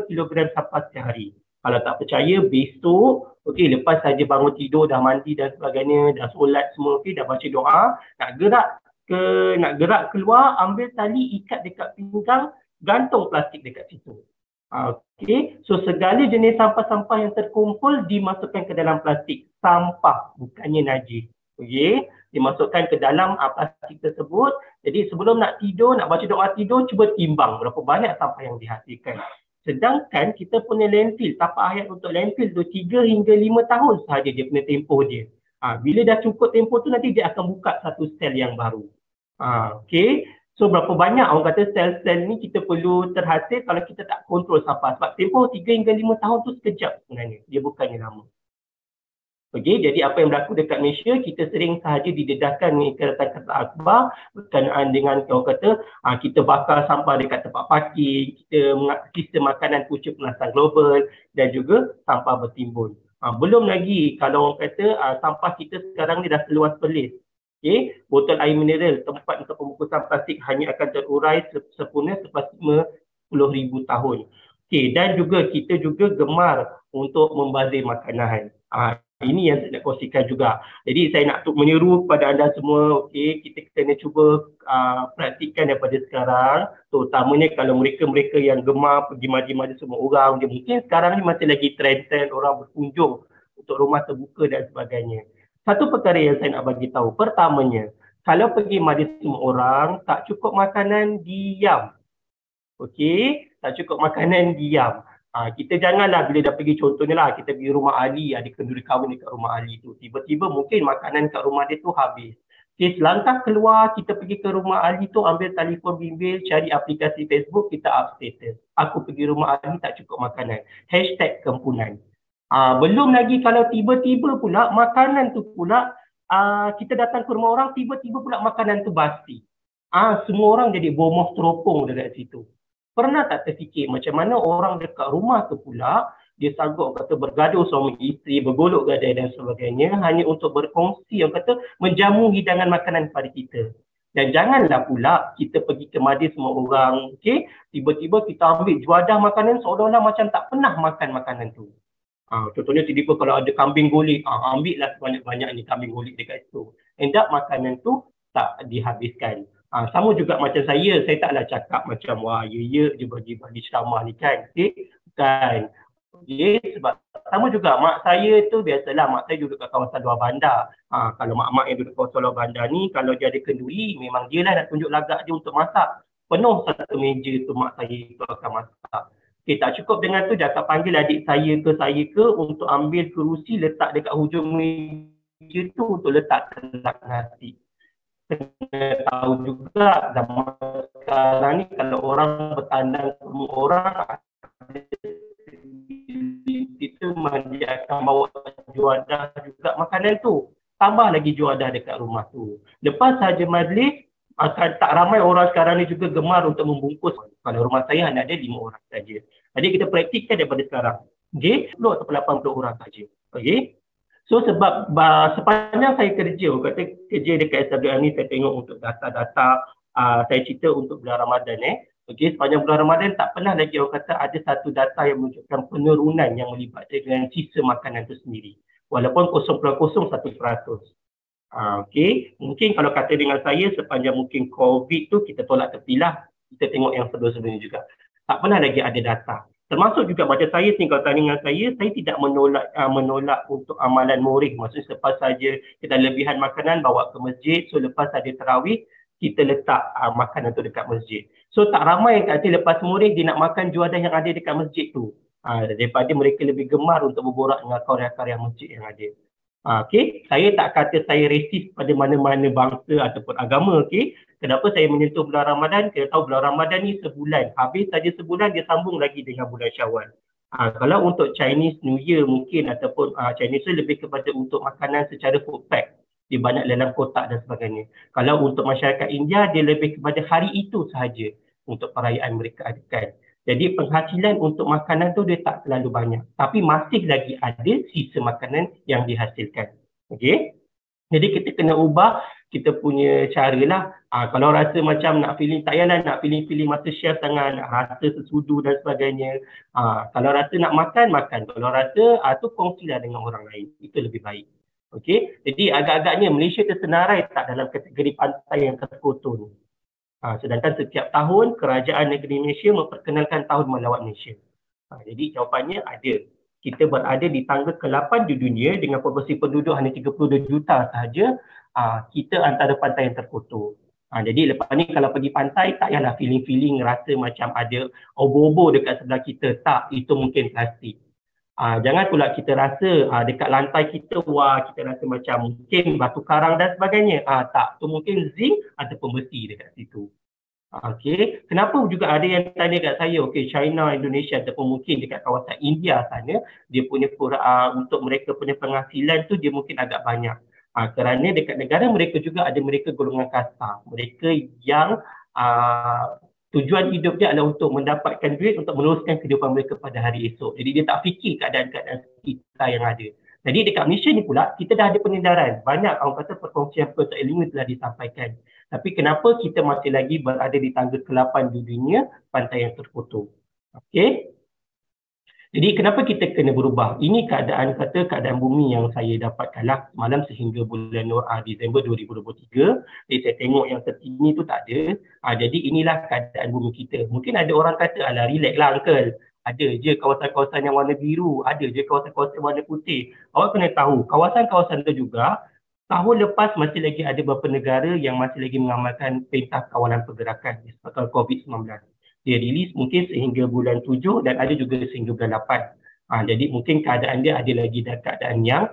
kilogram sampah sehari. Kalau tak percaya, besok, okey, lepas saja bangun tidur, dah mandi dan sebagainya, dah solat semua, okey, dah baca doa, nak gerak nak gerak keluar, ambil tali, ikat dekat pinggang, gantung plastik dekat situ. Okey, so segala jenis sampah-sampah yang terkumpul dimasukkan ke dalam plastik. Sampah, bukannya najis. Okey, dimasukkan ke dalam plastik tersebut. Jadi sebelum nak tidur, nak baca doa tidur, cuba timbang berapa banyak sampah yang dihasilkan. Sedangkan kita punya landfill, tapak hayat untuk landfill tu 3 hingga 5 tahun sahaja dia punya tempoh dia. Bila dah cukup tempoh tu, nanti dia akan buka satu sel yang baru. Okey, so berapa banyak orang kata sel-sel ni kita perlu terhasil kalau kita tak kontrol sampah. Sebab tempoh 3 hingga 5 tahun tu sekejap sebenarnya, dia bukannya lama. Okey, jadi apa yang berlaku dekat Malaysia, kita sering sahaja didedahkan ni ikatan kata akhbar berkenaan dengan orang kata kita bakar sampah dekat tempat parking, kita sistem makanan punca pemanasan global dan juga sampah bertimbun. Belum lagi kalau orang kata sampah kita sekarang ni dah seluas Perlis. Okey, botol air mineral, tempat untuk pembungkusan plastik hanya akan terurai sempurna selepas 50,000 tahun. Okey, dan juga kita juga gemar untuk membazir makanan. Ini yang saya nak kongsikan juga. Jadi saya nak menyeru kepada anda semua, okey, kita kena cuba praktikkan daripada sekarang, terutamanya kalau mereka-mereka yang gemar pergi majlis-majlis semua orang, dia mungkin sekarang ni masih lagi trend-trend orang berkunjung untuk rumah terbuka dan sebagainya. Satu perkara yang saya nak bagi tahu, pertamanya, kalau pergi majlis semua orang, tak cukup makanan, diam. Okey, tak cukup makanan, diam. Kita janganlah bila dah pergi, contohnya lah kita pergi rumah ahli, ada kenduri kahwin dekat rumah ahli tu, tiba-tiba mungkin makanan kat rumah dia tu habis. Okay, selangkah keluar, kita pergi ke rumah ahli tu, ambil telefon bimbit, cari aplikasi Facebook, kita up status. Aku pergi rumah ahli tak cukup makanan. #kempunan. Belum lagi kalau tiba-tiba pula makanan tu pula, kita datang ke rumah orang, tiba-tiba pula makanan tu basi. Semua orang jadi bomoh teropong dekat situ. Pernah tak terfikir macam mana orang dekat rumah tu pula, dia sanggup kata bergaduh suami isteri, bergolok gadai dan sebagainya hanya untuk berkongsi, orang kata menjamu hidangan makanan kepada kita. Dan janganlah pula kita pergi ke majlis semua orang, okey, tiba-tiba kita ambil juadah makanan seolah-olah macam tak pernah makan makanan tu. Contohnya tiba-tiba kalau ada kambing golek, ambillah sebanyak-banyaknya kambing golek dekat situ. End up makanan tu tak dihabiskan. Sama juga macam saya taklah cakap macam wah ya je bagi ceramah ni kan. Okay? Bukan. Okay? Sebab sama juga mak saya tu biasalah, mak saya duduk kat kawasan luar bandar. Kalau mak-mak yang duduk kawasan luar bandar ni, kalau dia ada kenduri, memang dia lah nak tunjuk lagak dia untuk masak. Penuh satu meja tu mak saya itu akan masak. Okay, tak cukup dengan tu, dia akan panggil adik saya ke untuk ambil kerusi letak dekat hujung meja tu untuk letak telak nasi. Kena tahu juga zaman sekarang ni kalau orang bertandang semua orang, itu dia akan bawa juadah juga makanan tu. Tambah lagi juadah dekat rumah tu. Lepas saja majlis, akan tak ramai orang sekarang ni juga gemar untuk membungkus. Kalau rumah saya hanya ada 5 orang saja. Jadi kita praktikkan daripada sekarang. Okey, 10 atau 80 orang saja. Okey. So sebab sepanjang saya kerja dekat SWM ni, saya tengok untuk data-data, saya cerita untuk bulan Ramadan Okey, sepanjang bulan Ramadan tak pernah lagi orang kata ada satu data yang menunjukkan penurunan yang melibatkan dengan sisa makanan itu sendiri. Walaupun 0.01%. Okey, mungkin kalau kata dengan saya sepanjang mungkin COVID tu kita tolak tepilah, kita tengok yang sebelum-sebelumnya juga. Tak pernah lagi ada data. Termasuk juga macam saya, tinggal tanya dengan saya tidak menolak untuk amalan murid. Maksudnya selepas saja kita lebihan makanan bawa ke masjid, so lepas saja tarawih, kita letak makanan tu dekat masjid. So tak ramai yang kata lepas murid dia nak makan juadah yang ada dekat masjid tu. Daripada mereka lebih gemar untuk berborak dengan karya-karya masjid yang ada. Okey, saya tak kata saya resis pada mana-mana bangsa ataupun agama, okey. Kenapa saya menyentuh bulan Ramadan? Kita tahu bulan Ramadan ni sebulan. Habis saja sebulan, dia sambung lagi dengan bulan Syawal. Kalau untuk Chinese New Year mungkin ataupun Chinese New Year lebih kepada untuk makanan secara food pack. Dia banyak dalam kotak dan sebagainya. Kalau untuk masyarakat India, dia lebih kepada hari itu sahaja untuk perayaan mereka adakan. Jadi penghasilan untuk makanan tu dia tak terlalu banyak. Tapi masih lagi ada sisa makanan yang dihasilkan. Okey. Jadi kita kena ubah kita punya cara lah. Kalau rasa macam nak feeling, tak payahlah nak feeling masa chef sangat, nak rasa sesudu dan sebagainya. Kalau rasa nak makan. Kalau rasa tu kongsilah dengan orang lain. Itu lebih baik. Okey, jadi agak-agaknya Malaysia tersenarai tak dalam kategori pantai yang terkotor ni. Sedangkan setiap tahun kerajaan negeri Malaysia memperkenalkan tahun melawat Malaysia. Jadi jawapannya ada. Kita berada di tangga ke-8 di dunia dengan populasi penduduk hanya 32 juta sahaja. Kita antara pantai yang terkotor. Jadi lepas ni kalau pergi pantai tak payahlah feeling-feeling rasa macam ada obo-obo dekat sebelah kita. Tak, itu mungkin plastik. Jangan pula kita rasa dekat lantai kita, wah kita rasa macam mungkin batu karang dan sebagainya. Tak, tu mungkin zinc ataupun besi dekat situ. Okey, kenapa juga ada yang tanya kat saya, okey China, Indonesia ataupun mungkin dekat kawasan India sana, dia punya untuk mereka punya penghasilan tu dia mungkin agak banyak. Kerana dekat negara mereka juga ada mereka golongan kasta, mereka yang tujuan hidup dia adalah untuk mendapatkan duit untuk meneruskan kehidupan mereka pada hari esok. Jadi dia tak fikir keadaan-keadaan kita yang ada. Jadi dekat Malaysia ni pula, kita dah ada penyedaran. Banyak orang kata perkongsian ilmu telah disampaikan. Tapi kenapa kita masih lagi berada di tangga ke-8 di dunia pantai yang terkotor? Okey. Jadi kenapa kita kena berubah? Ini keadaan bumi yang saya dapatkanlah semalam sehingga bulan Disember 2023. Jadi saya tengok yang terkini tu tak ada. Jadi inilah keadaan bumi kita. Mungkin ada orang kata, alah relax lah uncle. Ada je kawasan-kawasan yang warna biru, ada je kawasan-kawasan warna putih. Awak kena tahu, kawasan-kawasan tu juga tahun lepas masih lagi ada beberapa negara yang masih lagi mengamalkan Perintah Kawalan Pergerakan disebabkan COVID-19. Dia rilis mungkin sehingga bulan 7 dan ada juga sehingga bulan 8. Jadi mungkin keadaan dia ada lagi dalam keadaan yang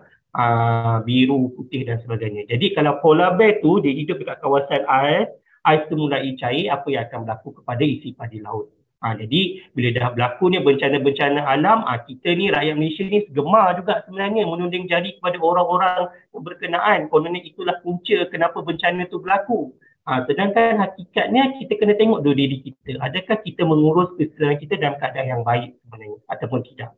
biru, putih dan sebagainya. Jadi kalau polar bear tu dia hidup dekat kawasan ais tu mulai cair, apa yang akan berlaku kepada isi padi laut. Jadi bila dah berlaku ni bencana-bencana alam, kita ni rakyat Malaysia ni gemar juga sebenarnya menunding jari kepada orang-orang berkenaan. Kononnya itulah punca kenapa bencana tu berlaku. Sedangkan hakikatnya kita kena tengok dulu diri kita. Adakah kita mengurus kesalahan kita dalam keadaan yang baik sebenarnya ataupun tidak.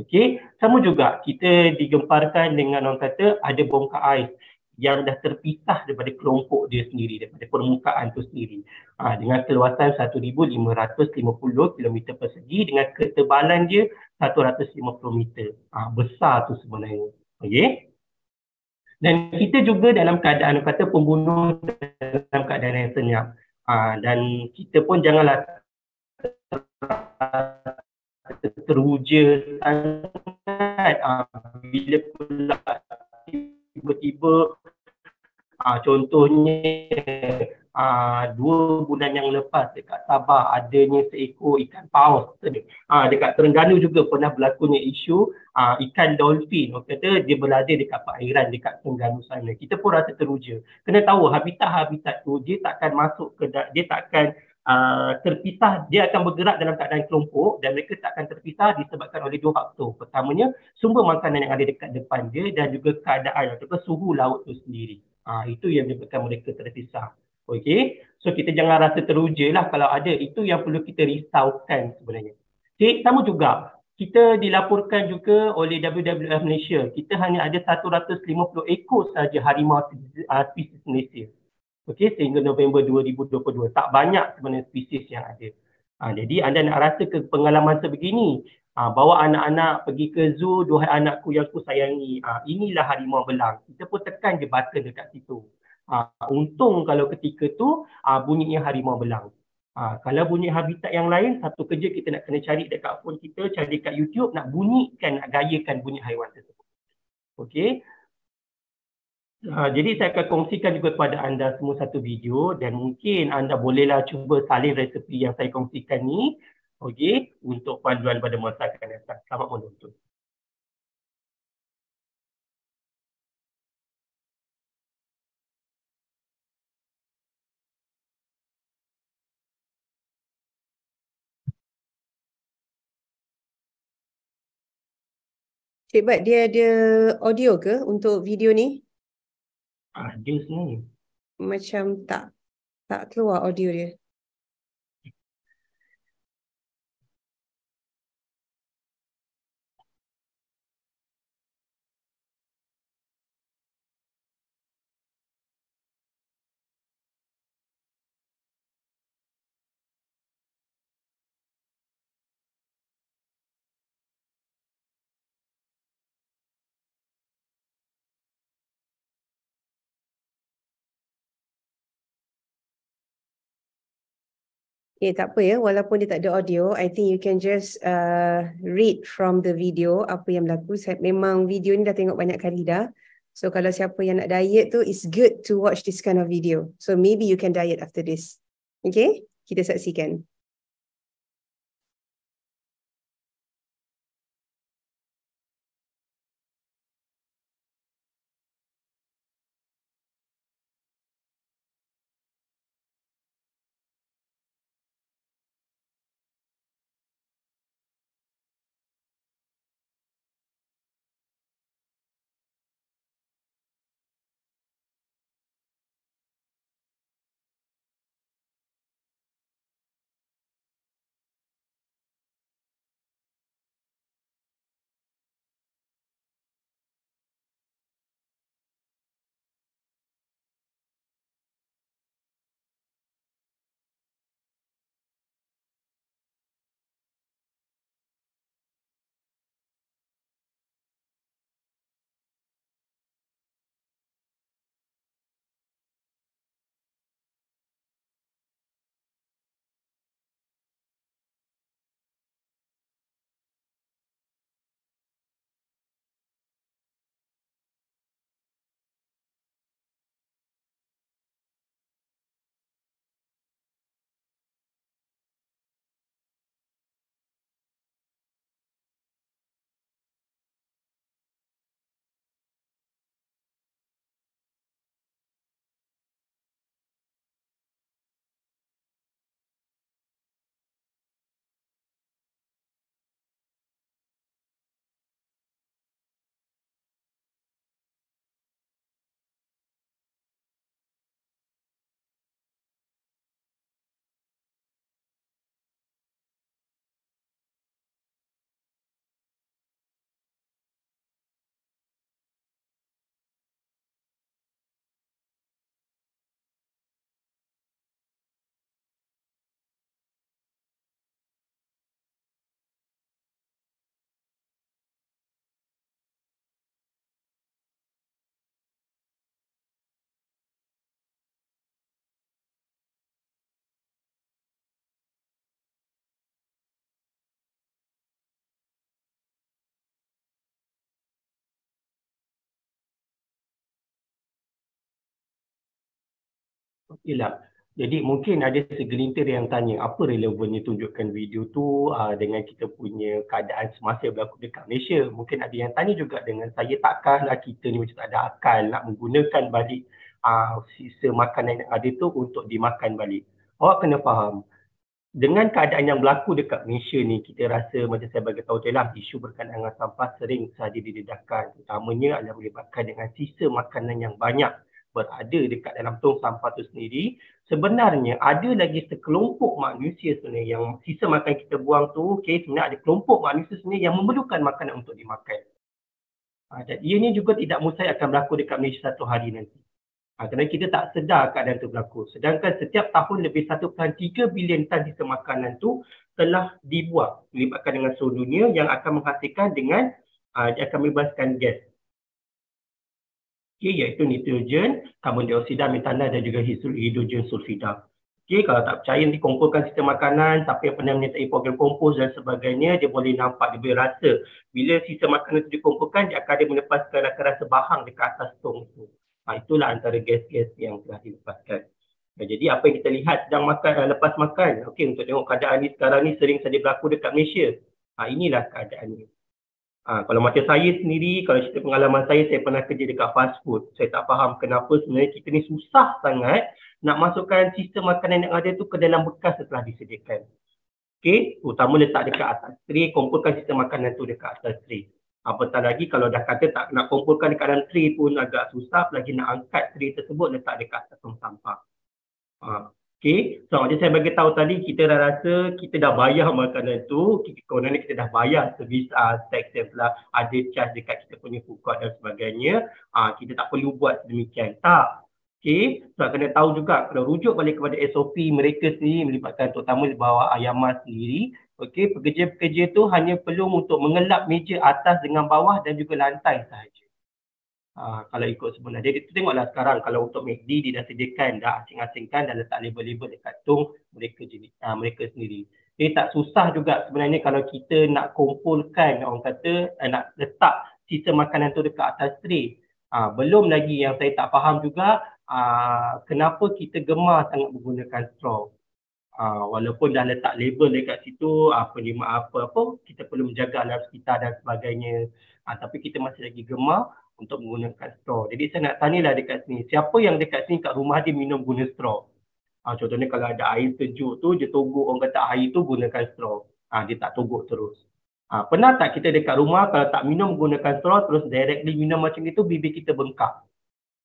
Okey, sama juga kita digemparkan dengan orang kata ada bongkar ais yang dah terpisah daripada kelompok dia sendiri, daripada permukaan tu sendiri. Dengan keluasan 1,550 km persegi dengan ketebalan dia 150 meter. Besar tu sebenarnya. Okey. Dan kita juga dalam keadaan kata pembunuh dalam keadaan yang senyap. Dan kita pun janganlah teruja sangat bila pula tiba-tiba contohnya 2 bulan yang lepas dekat Sabah adanya seekor ikan paus. Dekat Terengganu juga pernah berlakunya isu ikan dolphin. Orang kata dia berada dekat perairan dekat Terengganu sana. Kita pun rasa teruja. Kena tahu habitat-habitat tu dia takkan masuk ke, dia takkan terpisah, dia akan bergerak dalam keadaan kelompok dan mereka takkan terpisah disebabkan oleh 2 faktor. Pertamanya, sumber makanan yang ada dekat depan dia dan juga keadaan ataupun suhu laut tu sendiri. Itu yang menyebabkan mereka terpisah. Okey, so kita jangan rasa teruja lah kalau ada. Itu yang perlu kita risaukan sebenarnya. Okay, sama juga, kita dilaporkan juga oleh WWF Malaysia, kita hanya ada 150 ekor saja harimau spesies Malaysia. Okey, sehingga November 2022. Tak banyak sebenarnya spesies yang ada. Jadi anda nak rasa ke pengalaman sebegini, bawa anak-anak pergi ke zoo, duhai anakku yang ku sayangi, inilah harimau belang. Kita pun tekan je button dekat situ. Untung kalau ketika tu bunyinya harimau belang. Kalau bunyi habitat yang lain, satu kerja kita nak kena cari dekat phone kita, cari dekat YouTube, nak bunyikan, nak gayakan bunyi haiwan tersebut. Okey. Jadi saya akan kongsikan juga kepada anda semua satu video dan mungkin anda bolehlah cuba salin resepi yang saya kongsikan ni, okey, untuk panduan pada masa akan datang. Selamat menonton. Cik Bat, dia ada audio ke untuk video ni? Ada sebenarnya. Macam tak keluar audio dia. Tak apa ya, walaupun dia tak ada audio, I think you can just read from the video apa yang berlaku. Memang video ni dah tengok banyak kali dah. So kalau siapa yang nak diet tu, it's good to watch this kind of video. So maybe you can diet after this. Okay, kita saksikan. Okeylah. Jadi mungkin ada segelintir yang tanya apa relevannya tunjukkan video tu dengan kita punya keadaan semasa berlaku dekat Malaysia. Mungkin ada yang tanya juga dengan saya, takkanlah kita ni macam tak ada akal nak menggunakan balik sisa makanan yang ada tu untuk dimakan balik. Awak kena faham, dengan keadaan yang berlaku dekat Malaysia ni, kita rasa macam saya bagi tahu lah, isu berkaitan dengan sampah sering saja didedahkan. Utamanya adalah melibatkan dengan sisa makanan yang banyak berada dekat dalam tong sampah tu sendiri. Sebenarnya ada lagi sekelompok manusia sebenarnya yang sisa makan kita buang tu, sebenarnya ada kelompok manusia sebenarnya yang memerlukan makanan untuk dimakan. Dan ianya juga tidak mustahil akan berlaku dekat Malaysia satu hari nanti. Kerana kita tak sedar keadaan itu berlaku. Sedangkan setiap tahun lebih 1.3 bilion tan sisa makanan tu telah dibuang melibatkan dengan seluruh dunia yang akan menghasilkan dengan dia akan membebaskan gas. Iaitu nitrogen, karbon dioksida, metana dan juga hidrogen sulfida. Kalau tak percaya nanti kumpulkan sisa makanan, siapa yang pernah menyertai program kompos dan sebagainya, dia boleh nampak, dia boleh rasa. Bila sisa makanan itu dikumpulkan, dia akan melepaskan rasa bahang dekat atas tong itu. Itulah antara gas-gas yang telah dilepaskan. Jadi apa yang kita lihat sedang lepas makan, untuk tengok keadaan ni sekarang ni sering saja berlaku dekat Malaysia. Inilah keadaannya. Kalau macam saya sendiri, kalau cerita pengalaman saya pernah kerja dekat fast food. Saya tak faham kenapa sebenarnya kita ni susah sangat nak masukkan sisa makanan yang ada tu ke dalam bekas setelah disediakan. Utama letak dekat atas tray, kumpulkan sisa makanan tu dekat atas tray. Apatah lagi kalau dah kata tak nak kumpulkan dekat dalam tray pun agak susah, lagi nak angkat tray tersebut letak dekat atas tong sampah. So macam saya bagi tahu tadi, kita dah rasa kita dah bayar makanan tu, kononnya kita dah bayar servis tax yang telah ada charge dekat kita punya food court dan sebagainya. Kita tak perlu buat sedemikian. Tak. So kena tahu juga, kalau rujuk balik kepada SOP mereka sendiri melibatkan terutama di bawah Ayama sendiri, pekerja-pekerja tu hanya perlu untuk mengelap meja atas dengan bawah dan juga lantai sahaja. Kalau ikut sebenar. Jadi tengoklah sekarang kalau untuk MACD dia dah sediakan, dah asing-asingkan, dah letak label-label dekat tong mereka sendiri. Jadi tak susah juga sebenarnya kalau kita nak kumpulkan, orang kata nak letak sisa makanan tu dekat atas tray. Belum lagi yang saya tak faham juga, kenapa kita gemar sangat menggunakan straw. Walaupun dah letak label dekat situ, apa kita perlu menjaga alam sekitar dan sebagainya, tapi kita masih lagi gemar untuk menggunakan straw. Jadi saya nak tanyalah dekat sini, siapa yang dekat sini kat rumah dia minum guna straw? Contohnya kalau ada air sejuk tu, dia togok, orang kata air tu gunakan straw. Dia tak togok terus. Pernah tak kita dekat rumah kalau tak minum menggunakan straw, terus directly minum macam itu, bibir kita bengkak?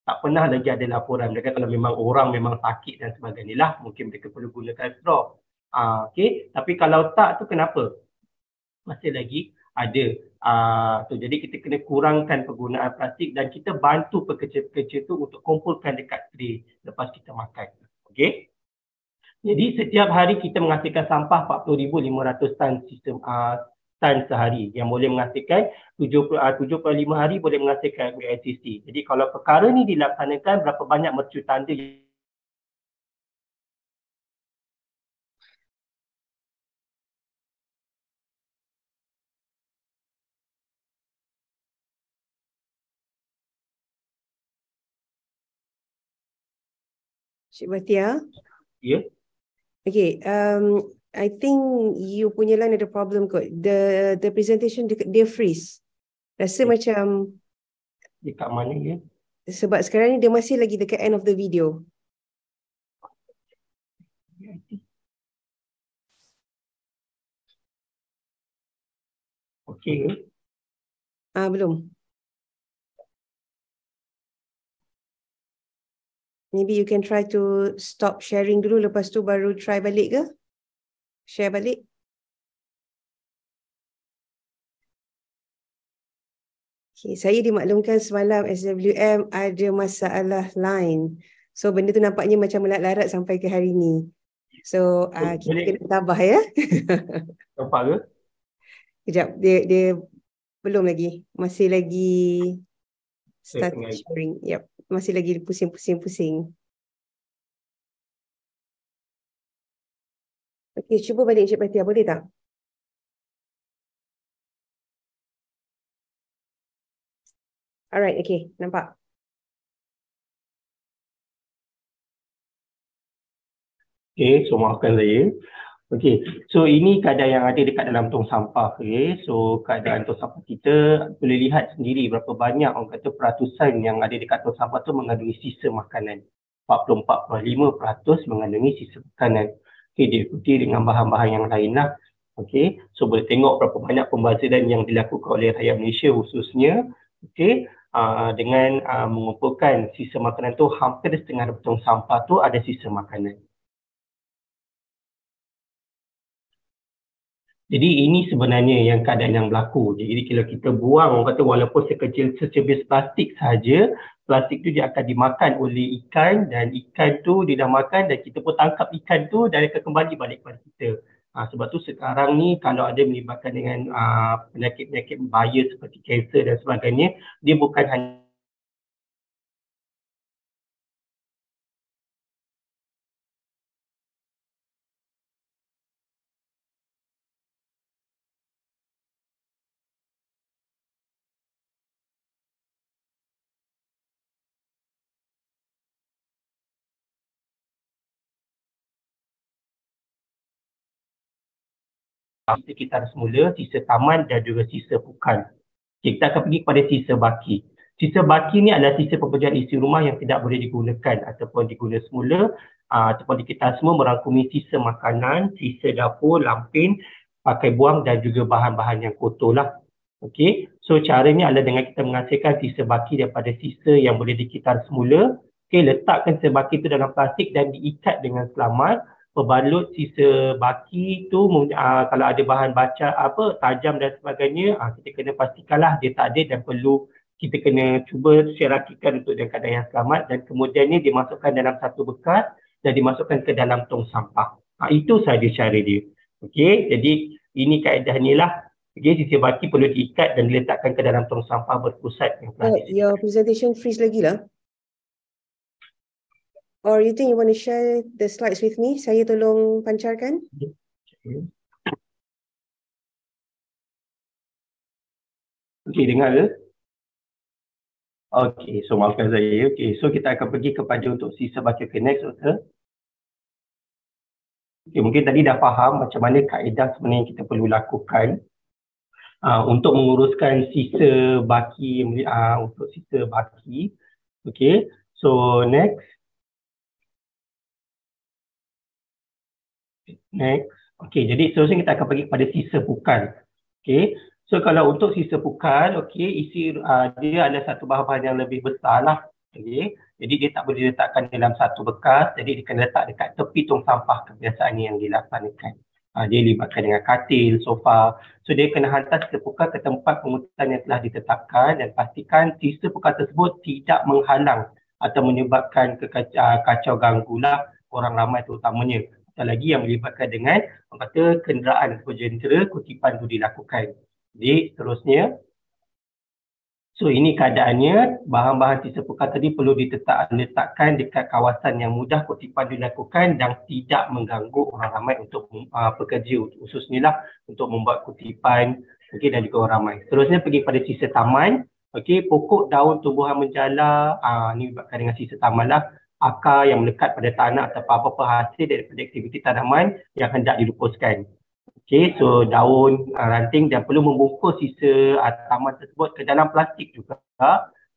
Tak pernah lagi ada laporan. Mereka kalau memang orang memang sakit dan sebagainya lah, mungkin mereka perlu gunakan straw. Okay. Tapi kalau tak tu kenapa? Masih lagi ada. Jadi kita kena kurangkan penggunaan plastik dan kita bantu pekerja-pekerja tu untuk kumpulkan dekat tray lepas kita makan. Okay. Jadi setiap hari kita menghasilkan sampah 40,500 tan sehari yang boleh menghasilkan 75 hari boleh menghasilkan LCC. Jadi kalau perkara ni dilaksanakan, berapa banyak mercu tanda Cik Batia? Ya. Okay, I think you punya line ada problem kot. The presentation dia freeze. Rasa macam dekat mana ya? sebab sekarang ni dia masih lagi dekat end of the video. Okey. Belum. Maybe you can try to stop sharing dulu, lepas tu baru try balik ke? Share balik. Okay, saya dimaklumkan semalam SWM ada masalah line. So benda tu nampaknya macam melat-larat sampai ke hari ni. So kita kena tabah ya. Nampak ke? Kejap, dia belum lagi. Masih lagi start sharing. Yep. Masih lagi pusing. Okey, cuba balik Cik Batia, boleh tak? Alright, okey, nampak. Okey, so maafkan saya. Okey, so ini keadaan yang ada dekat dalam tong sampah. Okey, so keadaan tong sampah kita boleh lihat sendiri berapa banyak orang kata peratusan yang ada dekat tong sampah tu mengandungi sisa makanan. 44.5% mengandungi sisa makanan. Okey, diikuti dengan bahan-bahan yang lain lah. Okey, so boleh tengok berapa banyak pembaziran yang dilakukan oleh rakyat Malaysia khususnya. Okey, dengan mengumpulkan sisa makanan tu, hampir setengah tong sampah tu ada sisa makanan. Jadi ini sebenarnya yang keadaan yang berlaku. Jadi kalau kita buang, orang kata walaupun secebis plastik sahaja, plastik tu dia akan dimakan oleh ikan dan ikan tu dia dah makan dan kita pun tangkap ikan tu dan akan kembali balik kepada kita. Sebab tu sekarang ni kalau ada melibatkan dengan penyakit-penyakit bahaya seperti kanser dan sebagainya, dia bukan hanya sekitar semula, sisa taman dan juga sisa pukan. Kita akan pergi kepada sisa baki. Sisa baki ni adalah sisa pekerjaan isi rumah yang tidak boleh digunakan ataupun digunakan semula ataupun dikitar semua merangkumi sisa makanan, sisa dapur, lampin, pakai buang dan juga bahan-bahan yang kotor lah. Okey, so caranya adalah dengan kita menghasilkan sisa baki daripada sisa yang boleh dikitar semula. Okey, letakkan sisa baki itu dalam plastik dan diikat dengan selamat. Perbalut sisa baki tu kalau ada bahan tajam dan sebagainya, kita kena pastikanlah dia tak ada dan perlu kita kena cuba rakikan untuk dalam keadaan yang selamat dan kemudiannya dimasukkan dalam satu bekas dan dimasukkan ke dalam tong sampah. Itu sahaja cara dia. Okey, jadi ini kaedahnya lah. Okey, sisa baki perlu diikat dan diletakkan ke dalam tong sampah berpusat yang telah disediakan. Your presentation freeze lagi lah. Or you think you want to share the slides with me? Saya tolong pancarkan. Okey, dengar ke? Okey, so maafkan saya. Okey, so kita akan pergi kepada untuk sisa baki. Okay, next, Doktor. Okay, mungkin tadi dah faham macam mana kaedah sebenarnya kita perlu lakukan untuk menguruskan sisa baki, untuk sisa baki. Okay, so next. Next. Okay, jadi seterusnya kita akan pergi kepada sisa pukal. Okay, so kalau untuk sisa pukal, okay, isi dia adalah satu bahan-bahan yang lebih besar lah. Okay, jadi dia tak boleh diletakkan dalam satu bekas, jadi dia kena letak dekat tepi tong sampah kebiasaannya yang dilaksanakan. Dia libatkan dengan katil, sofa. So dia kena hantar sisa pukal ke tempat pengurusan yang telah ditetapkan dan pastikan sisa pukal tersebut tidak menghalang atau menyebabkan kacau ganggulah orang ramai terutamanya. Lagi yang melibatkan dengan orang kata kenderaan atau jentera kutipan itu dilakukan. Jadi seterusnya, so ini keadaannya, bahan-bahan sisa pukal tadi perlu diletakkan dekat kawasan yang mudah kutipan dilakukan dan tidak mengganggu orang ramai untuk pekerja, khususnya lah untuk membuat kutipan, okay, dan juga orang ramai. Seterusnya pergi pada sisa taman, okay, pokok daun tumbuhan menjala, ini melibatkan dengan sisa taman lah. Akar yang melekat pada tanah atau apa-apa hasil daripada aktiviti tanaman yang hendak dilupuskan. Okey, so daun, ranting dan perlu membungkus sisa taman tersebut ke dalam plastik juga.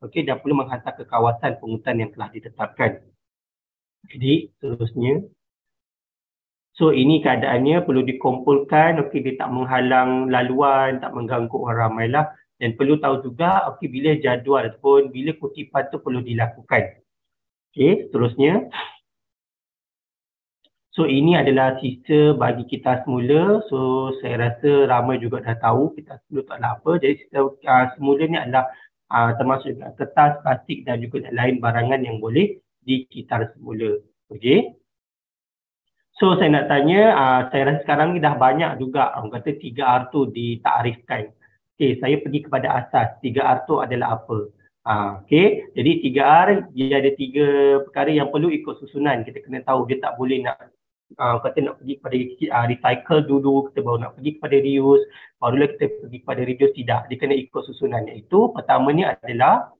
Okey, dan perlu menghantar ke kawasan penghutan yang telah ditetapkan. Jadi, seterusnya. So, ini keadaannya perlu dikumpulkan, okey, dia tak menghalang laluan, tak mengganggu orang ramai lah. Dan perlu tahu juga, okey, bila jadual ataupun bila kutipan tu perlu dilakukan. Okey, seterusnya. So ini adalah sisa bagi kita semula. So saya rasa ramai juga dah tahu kita semula tak ada apa. Jadi sisa semula ni adalah termasuk juga kertas, plastik dan juga lain barangan yang boleh dikitar semula. Okey. So saya nak tanya, saya rasa sekarang ni dah banyak juga orang kata 3R tu ditarifkan. Okey, saya pergi kepada asas. 3R tu adalah apa? Okey, jadi 3R dia ada 3 perkara yang perlu ikut susunan. Kita kena tahu dia tak boleh nak kata nak pergi kepada recycle dulu, kita baru nak pergi kepada reuse, barulah kita pergi kepada reduce. Tidak, dia kena ikut susunan. Iaitu pertamanya adalah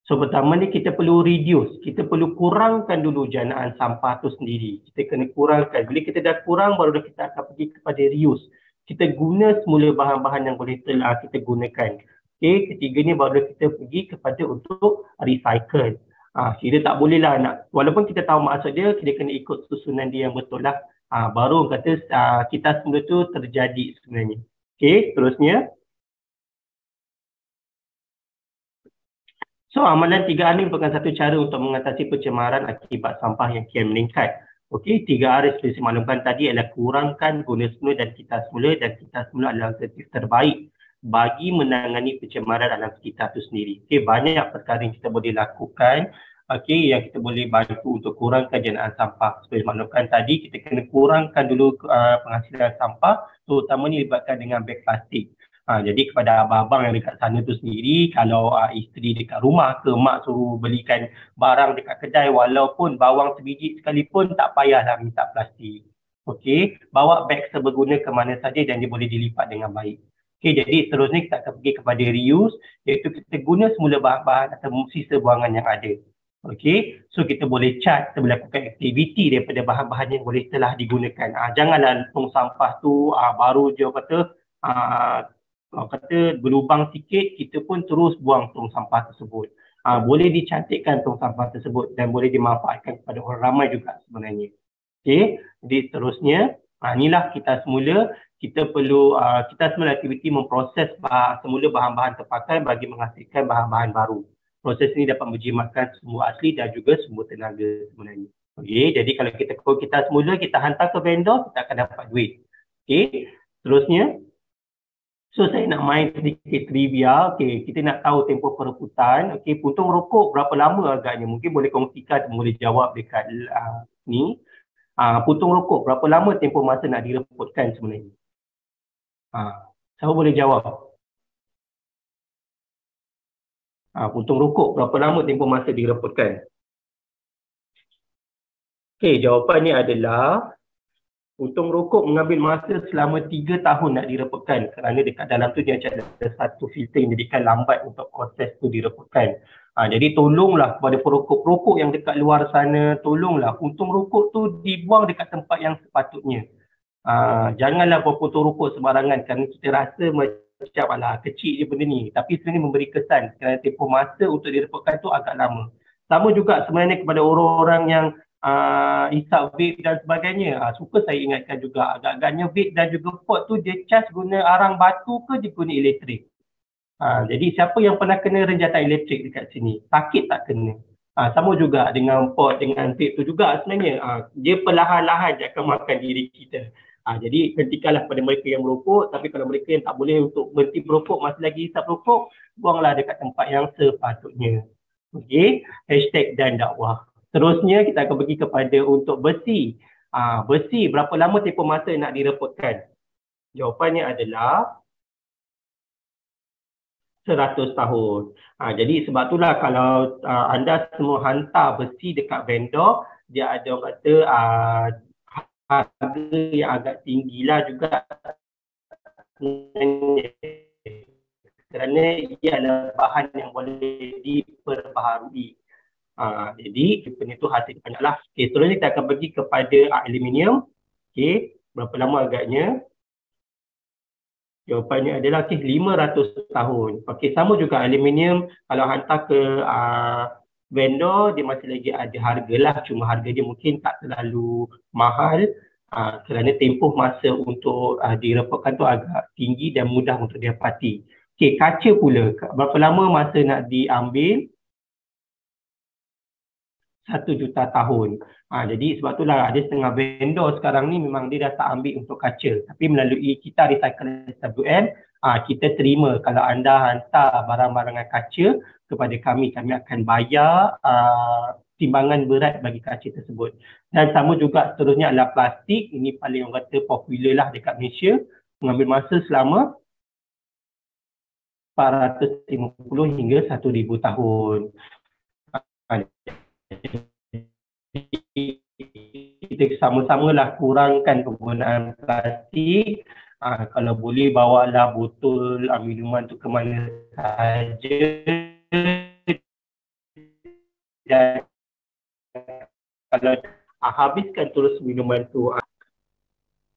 pertama ni kita perlu reduce, kita perlu kurangkan dulu janaan sampah tu sendiri. Kita kena kurangkan. Bila kita dah kurang, barulah kita akan pergi kepada reuse. Kita guna semula bahan-bahan yang boleh telah kita gunakan. Okey, ketiganya baru kita pergi kepada untuk recycle. Kita tak boleh lah nak, walaupun kita tahu maksud dia, kita kena ikut susunan dia yang betul lah. Baru kata kita semula tu terjadi sebenarnya. Okey, terusnya. So amalan 3R ni merupakan satu cara untuk mengatasi pencemaran akibat sampah yang kian meningkat. Okey, 3R seperti saya maklumkan tadi adalah kurangkan, guna semula dan kita semula, dan kita semula adalah alternatif terbaik bagi menangani pencemaran alam sekitar itu sendiri. Okey, banyak perkara yang kita boleh lakukan, okey, yang kita boleh bantu untuk kurangkan janaan sampah. Seperti maklumkan tadi, kita kena kurangkan dulu penghasilan sampah, terutamanya libatkan dengan beg plastik. Jadi kepada abang-abang yang dekat sana tu sendiri, kalau isteri dekat rumah ke mak suruh belikan barang dekat kedai, walaupun bawang sebiji sekalipun, tak payahlah minta plastik. Okey, bawa beg seberguna ke mana saja dan dia boleh dilipat dengan baik. Okey, jadi seterusnya kita akan pergi kepada reuse, iaitu kita guna semula bahan-bahan atau sisa buangan yang ada. Okey, so kita boleh cat, kita boleh lakukan aktiviti daripada bahan-bahan yang boleh telah digunakan. Janganlah tong sampah tu baru je kata berlubang sikit, kita pun terus buang tong sampah tersebut. Boleh dicantikkan tong sampah tersebut dan boleh dimanfaatkan kepada orang ramai juga sebenarnya. Okey, jadi seterusnya, inilah kita semula, kita perlu, kita semula aktiviti memproses semula bahan-bahan terpakai bagi menghasilkan bahan-bahan baru. Proses ini dapat menjimatkan sumber asli dan juga sumber tenaga sebenarnya. Okey, jadi kalau kita semula, kita hantar ke vendor, kita akan dapat duit. Okey, seterusnya, so saya nak main sedikit trivia. Okey, kita nak tahu tempoh perebutan. Okey, puntung rokok berapa lama agaknya? Mungkin boleh kongsikan, boleh jawab dekat ni. Puntung rokok, berapa lama tempoh masa nak direputkan sebenarnya? Siapa boleh jawab? Puntung rokok, berapa lama tempoh masa direputkan? Okey, jawapannya adalah puntung rokok mengambil masa selama 3 tahun nak direputkan, kerana dekat dalam tu dia ada satu filter yang jadikan lambat untuk proses tu direputkan. Jadi tolonglah kepada perokok-perokok yang dekat luar sana, tolonglah puntung rokok tu dibuang dekat tempat yang sepatutnya. Janganlah buang puntung rokok sembarangan, kerana kita rasa macam alah kecil je benda ni, tapi sebenarnya memberi kesan kerana tempoh masa untuk direputkan tu agak lama. Sama juga sebenarnya kepada orang-orang yang hisap vape dan sebagainya. Suka saya ingatkan juga, agak-agaknya vape dan juga pot tu dia charge guna arang batu ke dia guna elektrik. Jadi siapa yang pernah kena renjatan elektrik dekat sini? Sakit tak kena? Sama juga dengan pot, dengan vape tu juga sebenarnya. Dia perlahan-lahan dia akan makan diri kita. Jadi hentikanlah pada mereka yang merokok, tapi kalau mereka yang tak boleh untuk berhenti merokok, masih lagi hisap rokok, buanglah dekat tempat yang sepatutnya. Okey, hashtag dan dakwah. Seterusnya kita akan pergi kepada untuk besi. Besi, berapa lama tempoh masa nak direputkan? Jawapannya adalah 100 tahun. Jadi sebab itulah kalau anda semua hantar besi dekat vendor, dia ada orang kata harga yang agak tinggilah juga kerana ia adalah bahan yang boleh diperbaharui. Jadi benda tu hasil banyaklah. Okey, seterusnya kita akan pergi kepada aluminium. Okey, berapa lama agaknya? Jawapannya adalah 500 tahun. Okey, sama juga aluminium kalau hantar ke vendor dia masih lagi ada hargalah, cuma harga dia mungkin tak terlalu mahal kerana tempoh masa untuk direputkan tu agak tinggi dan mudah untuk didapati. Okey, kaca pula, berapa lama masa nak diambil? 1 juta tahun. Jadi sebab itulah ada setengah vendor sekarang ni memang dia dah tak ambil untuk kaca, tapi melalui kita Recycle SWM, kita terima kalau anda hantar barang-barang kaca kepada kami, kami akan bayar timbangan berat bagi kaca tersebut. Dan sama juga seterusnya adalah plastik. Ini paling orang kata popular lah dekat Malaysia, mengambil masa selama 450 hingga 1000 tahun. Kita sama-samalah kurangkan penggunaan plastik. Kalau boleh bawalah botol minuman tu ke mana sahaja, dan kalau habiskan terus minuman tu.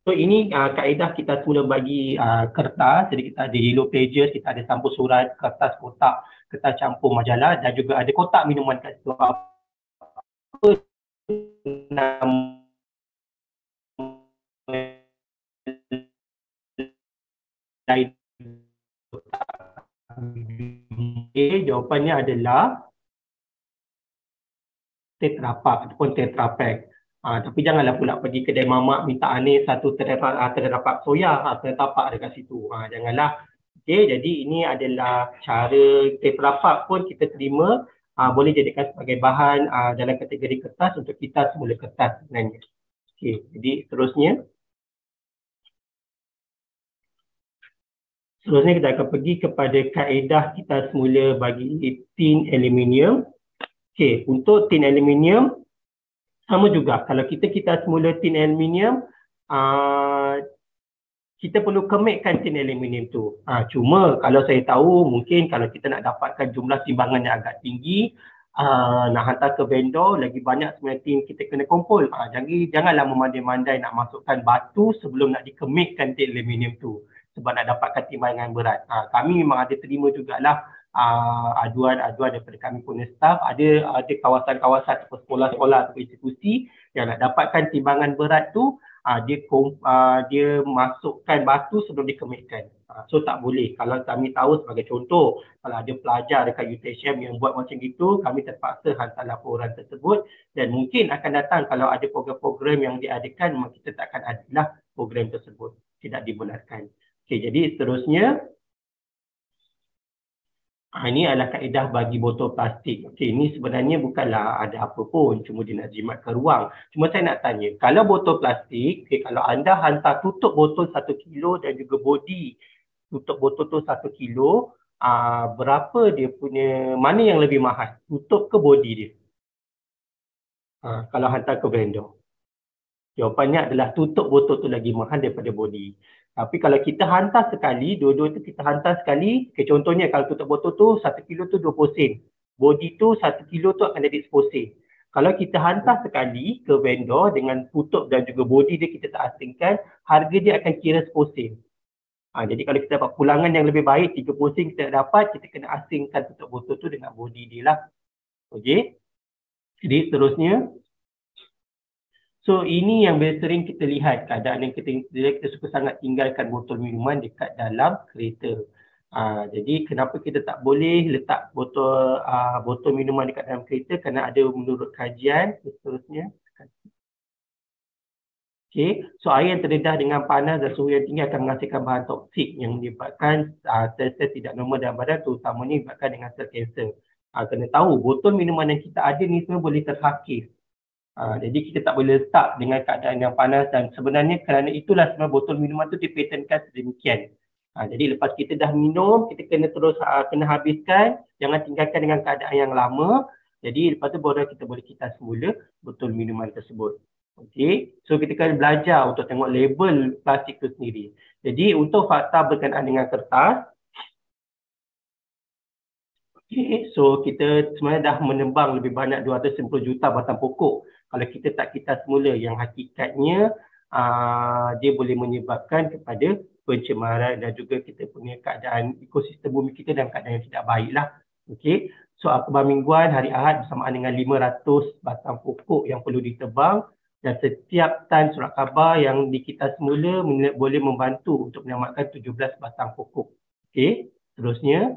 So ini kaedah kita semula bagi kertas. Jadi kita ada yellow pages, kita ada sampul surat, kertas kotak, kertas campur majalah, dan juga ada kotak minuman kat situ. Jawapannya adalah Tetra Pak ataupun Tetra Pak. Tapi janganlah pula pergi kedai mamak minta aneh satu Tetra Pak soya, Tetra Pak dekat situ. Janganlah. Okey, jadi ini adalah cara Tetra Pak pun kita terima, boleh jadikan sebagai bahan dalam kategori kertas untuk kita semula kertas sebenarnya. Okey, jadi seterusnya kita akan pergi kepada kaedah kita semula bagi tin aluminium. Okey, untuk tin aluminium sama juga. Kalau kita semula tin aluminium, kita perlu kemikkan tin aluminium tu. Cuma kalau saya tahu mungkin kalau kita nak dapatkan jumlah timbangan yang agak tinggi, nak hantar ke vendor, lagi banyak sebenarnya tin kita kena kumpul. Janganlah memandai-mandai nak masukkan batu sebelum nak dikemikkan tin aluminium tu, sebab nak dapatkan timbangan berat. Kami memang ada terima jugalah aduan-aduan daripada kami punya staff, ada kawasan-kawasan atau sekolah-sekolah atau institusi yang nak dapatkan timbangan berat tu, dia masukkan batu sebelum dikemikkan. So tak boleh. Kalau kami tahu sebagai contoh, kalau ada pelajar dekat UTHM yang buat macam itu, kami terpaksa hantar laporan tersebut, dan mungkin akan datang kalau ada program-program yang diadakan, memang kita takkan adalah program tersebut, tidak dibenarkan. Okey, jadi seterusnya Ini adalah kaedah bagi botol plastik. Okey, ini sebenarnya bukanlah ada apa pun, cuma dia nak jimat ke ruang. Cuma saya nak tanya, kalau botol plastik, kalau anda hantar tutup botol 1 kilo dan juga bodi tutup botol tu 1 kilo, berapa dia punya, mana yang lebih mahal? Tutup ke bodi dia? Kalau hantar ke vendor. Jawapannya adalah tutup botol tu lagi mahal daripada bodi. Tapi kalau kita hantar sekali, dua-dua tu kita hantar sekali, contohnya kalau tutup botol tu 1 kilo tu 20 sen. Bodi tu 1 kilo tu akan jadi 10 sen. Kalau kita hantar sekali ke vendor dengan tutup dan juga bodi dia kita tak asingkan, harga dia akan kira 10 sen. Jadi kalau kita dapat pulangan yang lebih baik, 30 sen kita dapat, kita kena asingkan tutup botol tu dengan bodi dia lah. Okey. Jadi seterusnya, so ini yang sering kita lihat keadaan yang kita suka sangat tinggalkan botol minuman dekat dalam kereta. Jadi kenapa kita tak boleh letak botol minuman dekat dalam kereta? Kerana ada menurut kajian seterusnya. Okay. So air yang terdedah dengan panas dan suhu yang tinggi akan menghasilkan bahan toksik yang menyebabkan sel-sel tidak normal dalam badan, terutamanya menyebabkan dengan sel kanser. Kena tahu botol minuman yang kita ada ni semua boleh terhakis. Jadi kita tak boleh letak dengan keadaan yang panas dan sebenarnya kerana itulah sebenarnya botol minuman tu dipatenkan sedemikian. Jadi lepas kita dah minum, kita kena terus kena habiskan, jangan tinggalkan dengan keadaan yang lama. Jadi lepas tu baru kita boleh kitas semula botol minuman tersebut. Okey, so kita kena belajar untuk tengok label plastik tu sendiri. Jadi untuk fakta berkenaan dengan kertas, okay, so kita sebenarnya dah menebang lebih banyak 290 juta batang pokok. Kalau kita tak kitas semula, yang hakikatnya dia boleh menyebabkan kepada pencemaran dan juga kita punya keadaan ekosistem bumi kita dalam keadaan yang tidak baiklah. Okey, so akhbar mingguan hari Ahad bersamaan dengan 500 batang pokok yang perlu ditebang dan setiap tan surat khabar yang dikitas semula boleh membantu untuk menyelamatkan 17 batang pokok. Okey, seterusnya.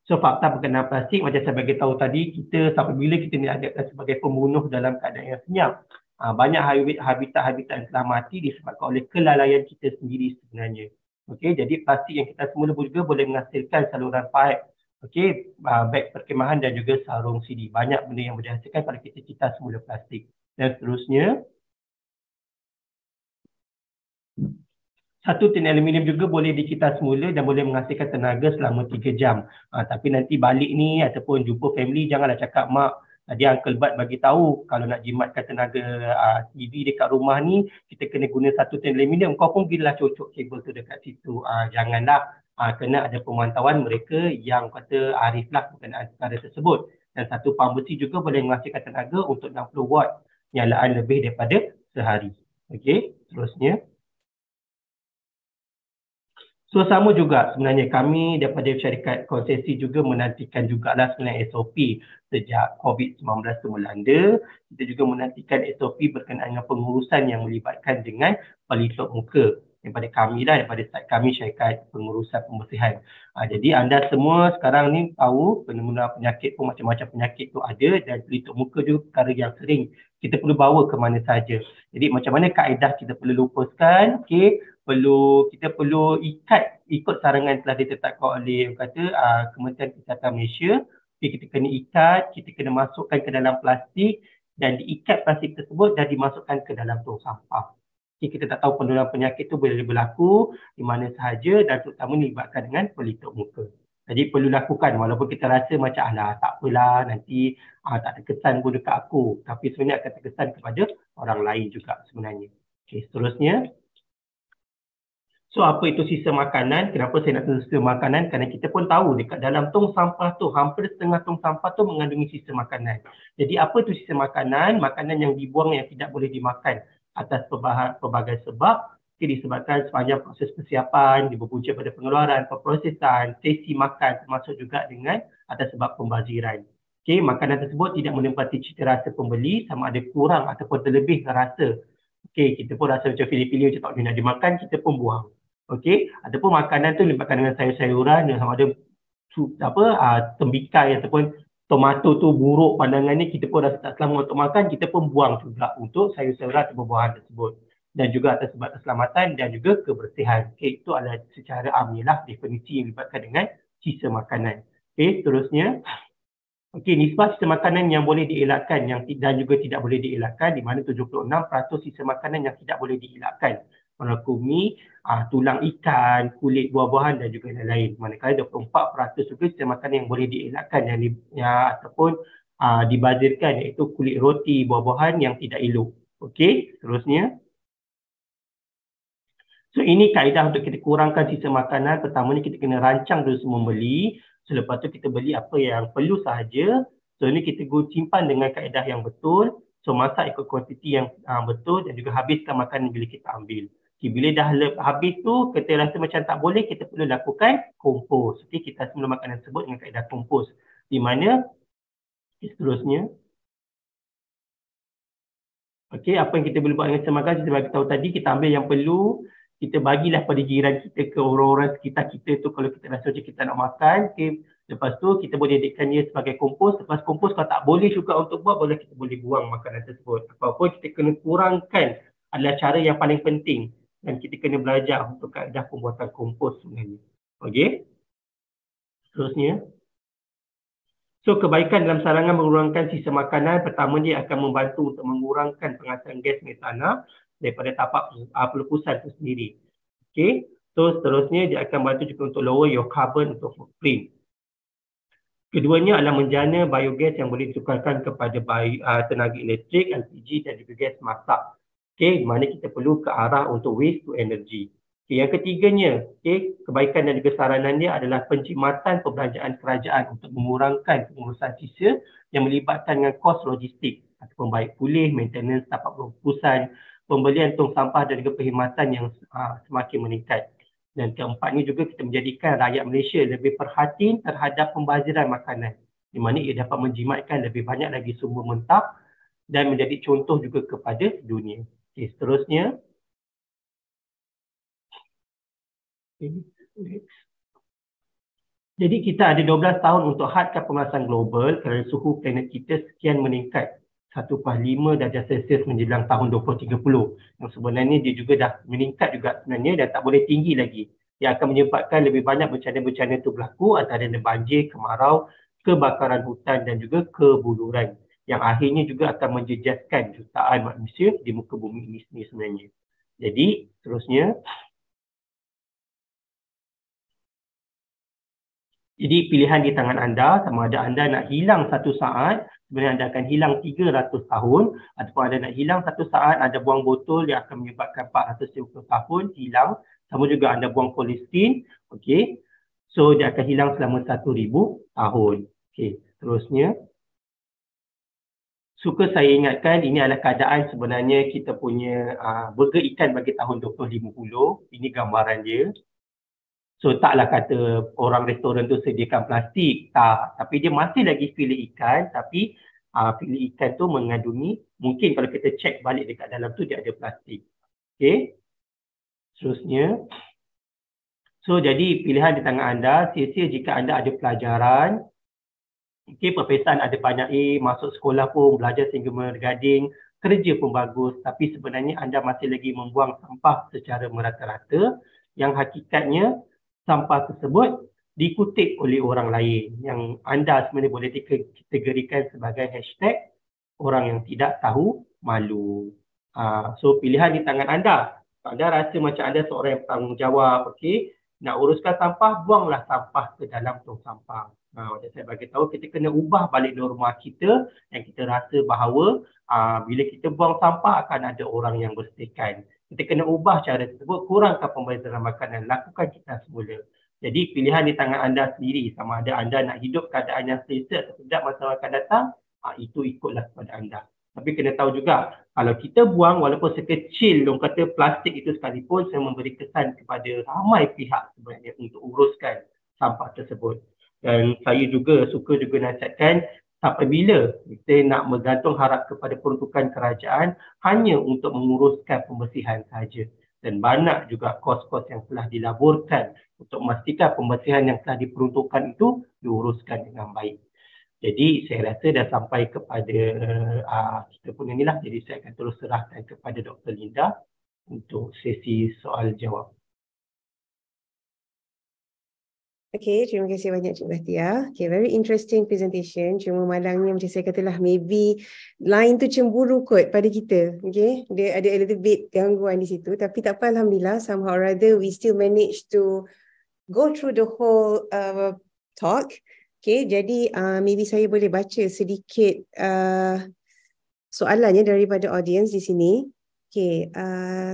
So fakta berkenaan plastik macam saya bagi tahu tadi, kita sampai bila kita dianggapkan sebagai pembunuh dalam keadaan yang senyap. Banyak habitat-habitat yang telah mati disebabkan oleh kelalaian kita sendiri sebenarnya. Okey, jadi plastik yang kita semula juga boleh menghasilkan saluran paip. Okey, beg perkemahan dan juga sarung CD. Banyak benda yang boleh dihasilkan kalau kita kitas semula plastik. Dan seterusnya, satu tin aluminium juga boleh dikitas semula dan boleh menghasilkan tenaga selama 3 jam. Tapi nanti balik ni ataupun jumpa family, janganlah cakap mak, tadi Uncle Bud bagi tahu kalau nak jimatkan tenaga TV dekat rumah ni, kita kena guna satu tin aluminium. Kau pun pergilah cocok kabel tu dekat situ. Janganlah. Kena ada pemantauan mereka yang kata ariflah berkenaan perkara tersebut. Dan satu pam besi juga boleh menghasilkan tenaga untuk 60 watt nyalaan lebih daripada sehari. Okey, seterusnya. So sama juga sebenarnya kami daripada syarikat konsesi juga menantikan jugalah sebenarnya SOP sejak COVID-19 itu melanda. Kita juga menantikan SOP berkenaan dengan pengurusan yang melibatkan dengan pelitup muka. Daripada kami lah, daripada side kami syarikat pengurusan pembersihan. Jadi anda semua sekarang ni tahu fenomena penyakit pun macam-macam penyakit tu ada dan pelitup muka juga perkara yang sering kita perlu bawa ke mana saja. Jadi macam mana kaedah kita perlu lupuskan, okey, kita perlu ikut sarangan telah ditetapkan oleh Kementerian Kesihatan Malaysia. Okay, kita kena ikat, kita kena masukkan ke dalam plastik dan diikat plastik tersebut dan dimasukkan ke dalam tong sampah. Okay, kita tak tahu penularan penyakit tu boleh berlaku di mana sahaja dan terutama melibatkan dengan pelitup muka. Jadi perlu lakukan walaupun kita rasa macam tak apalah nanti tak terkesan pun dekat aku. Tapi sebenarnya akan terkesan kepada orang lain juga sebenarnya. Okay, seterusnya. So apa itu sisa makanan? Kenapa saya nak tulis sisa makanan? Kerana kita pun tahu dekat dalam tong sampah tu, hampir setengah tong sampah tu mengandungi sisa makanan. Jadi apa itu sisa makanan? Makanan yang dibuang yang tidak boleh dimakan atas pelbagai sebab. Disebabkan sepanjang proses persiapan, berpunca pada pengeluaran, perprosesan, sesi makan termasuk juga dengan atas sebab pembaziran. Okay, makanan tersebut tidak menempati cita rasa pembeli sama ada kurang ataupun terlebih rasa. Okay, kita pun rasa macam pilih-pilih macam tak boleh nak dimakan, kita pun buang. Okey, ataupun makanan tu libatkan dengan sayur-sayuran yang sama ada tembikai ataupun tomato tu buruk pandangannya, kita pun rasa tak selamat untuk makan, kita pun buang juga untuk sayur-sayuran atau buah-buahan tersebut. Dan juga atas sebab keselamatan dan juga kebersihan. Okey, itu adalah secara amnilah definisi yang libatkan dengan sisa makanan. Okey, seterusnya. Okey, nisbah sisa makanan yang boleh dielakkan dan juga tidak boleh dielakkan, di mana 76% sisa makanan yang tidak boleh dielakkan merangkumi tulang ikan, kulit buah-buahan dan juga lain-lain. Manakala 24% juga sisa makanan yang boleh dielakkan ataupun dibazirkan, iaitu kulit roti, buah-buahan yang tidak elok. Okey, seterusnya. So ini kaedah untuk kita kurangkan sisa makanan. Pertamanya kita kena rancang dulu semua beli. Selepas tu kita beli apa yang perlu sahaja. So ini kita simpan dengan kaedah yang betul. So masak ikut kuantiti yang betul dan juga habiskan makanan bila kita ambil. Okay, bila dah habis tu kita rasa macam tak boleh, kita perlu lakukan kompos. Okay, kita semula makanan tersebut dengan kaedah kompos. Di mana seterusnya. Okay, apa yang kita boleh buat dengan sisa makanan, kita bagi tahu tadi, kita ambil yang perlu. Kita bagilah pada jiran kita, ke orang-orang sekitar kita tu kalau kita rasa macam kita nak makan. Okay. Lepas tu kita boleh jadikan dia sebagai kompos. Lepas kompos kalau tak boleh juga untuk buat, kita boleh buang makanan tersebut. Apapun kita kena kurangkan adalah cara yang paling penting. Dan kita kena belajar untuk kaedah pembuatan kompos sebenarnya. Okey. Seterusnya. So kebaikan dalam sarangan mengurangkan sisa makanan, pertama dia akan membantu untuk mengurangkan penghasilkan gas metana daripada tapak pelepusan itu sendiri. Okey, so seterusnya dia akan bantu juga untuk lower your carbon untuk footprint. Keduanya adalah menjana biogas yang boleh ditukarkan kepada tenaga elektrik, LPG dan juga gas masak. Okey, di mana kita perlu ke arah untuk waste to energy. Okay, yang ketiganya, kebaikan dan juga saranan dia adalah penjimatan perbelanjaan kerajaan untuk mengurangkan pengurusan sisa yang melibatkan dengan kos logistik ataupun baik pulih, maintenance, tapak pelepusan, pembelian tong sampah dan juga perkhidmatan yang semakin meningkat. Dan keempatnya juga kita menjadikan rakyat Malaysia lebih perhatian terhadap pembaziran makanan, di mana ia dapat menjimatkan lebih banyak lagi sumber mentah dan menjadi contoh juga kepada dunia. Okay, seterusnya. Jadi kita ada 12 tahun untuk hadkan pemanasan global kerana suhu planet kita sekian meningkat 1.5 darjah Celsius menjelang tahun 2030. Yang sebenarnya dia juga dah meningkat juga sebenarnya dan tak boleh tinggi lagi. Dia akan menyebabkan lebih banyak bencana-bencana itu berlaku, antara banjir, kemarau, kebakaran hutan dan juga kebuluran. Yang akhirnya juga akan menjejaskan jutaan manusia di muka bumi ini sebenarnya. Jadi seterusnya. Jadi pilihan di tangan anda, sama ada anda nak hilang 1 saat, sebenarnya anda akan hilang 300 tahun, ataupun anda nak hilang 1 saat, anda buang botol yang akan menyebabkan 450 tahun hilang, sama juga anda buang polisterin, okey. So dia akan hilang selama 1000 tahun. Okey, seterusnya. Suka saya ingatkan ini adalah keadaan sebenarnya kita punya burger ikan bagi tahun 2050. Ini gambaran dia. So taklah kata orang restoran tu sediakan plastik, tak. Tapi dia masih lagi filet ikan, tapi filet ikan tu mengandungi, mungkin kalau kita cek balik dekat dalam tu dia ada plastik. Okey. Seterusnya. So jadi pilihan di tangan anda, sia-sia jika anda ada pelajaran. Okey, perpisahan ada banyak A, masuk sekolah pun belajar sehingga bergading, kerja pun bagus, tapi sebenarnya anda masih lagi membuang sampah secara merata-rata yang hakikatnya sampah tersebut dikutip oleh orang lain yang anda sebenarnya boleh dikategorikan sebagai hashtag orang yang tidak tahu malu. So pilihan di tangan anda. Anda rasa macam anda seorang yang bertanggungjawab, okey, nak uruskan sampah, buanglah sampah ke dalam tong sampah. Macam saya bagi tahu, kita kena ubah balik norma kita yang kita rasa bahawa bila kita buang sampah akan ada orang yang bersihkan. Kita kena ubah cara tersebut, kurangkan pembaziran makanan, lakukan kita semula. Jadi pilihan di tangan anda sendiri, sama ada anda nak hidup keadaan yang selesa atau tidak masa akan datang, itu ikutlah kepada anda. Tapi kena tahu juga, kalau kita buang walaupun sekecil orang kata plastik itu sekalipun, saya memberi kesan kepada ramai pihak sebenarnya untuk uruskan sampah tersebut. Dan saya juga suka juga nasihatkan, sampai bila kita nak bergantung harap kepada peruntukan kerajaan hanya untuk menguruskan pembersihan saja. Dan banyak juga kos-kos yang telah dilaburkan untuk memastikan pembersihan yang telah diperuntukkan itu diuruskan dengan baik. Jadi saya rasa dah sampai kepada kita pun inilah. Jadi saya akan terus serahkan kepada Dr. Linda untuk sesi soal jawab. Okay, terima kasih banyak Cik Bahtia. Okay, very interesting presentation. Cuma malangnya macam saya katalah, maybe line tu cemburu kot pada kita. Okay, dia ada a little bit gangguan di situ. Tapi tak apa, Alhamdulillah, somehow or other we still manage to go through the whole talk. Okay, jadi maybe saya boleh baca sedikit soalannya daripada audience di sini. Okay,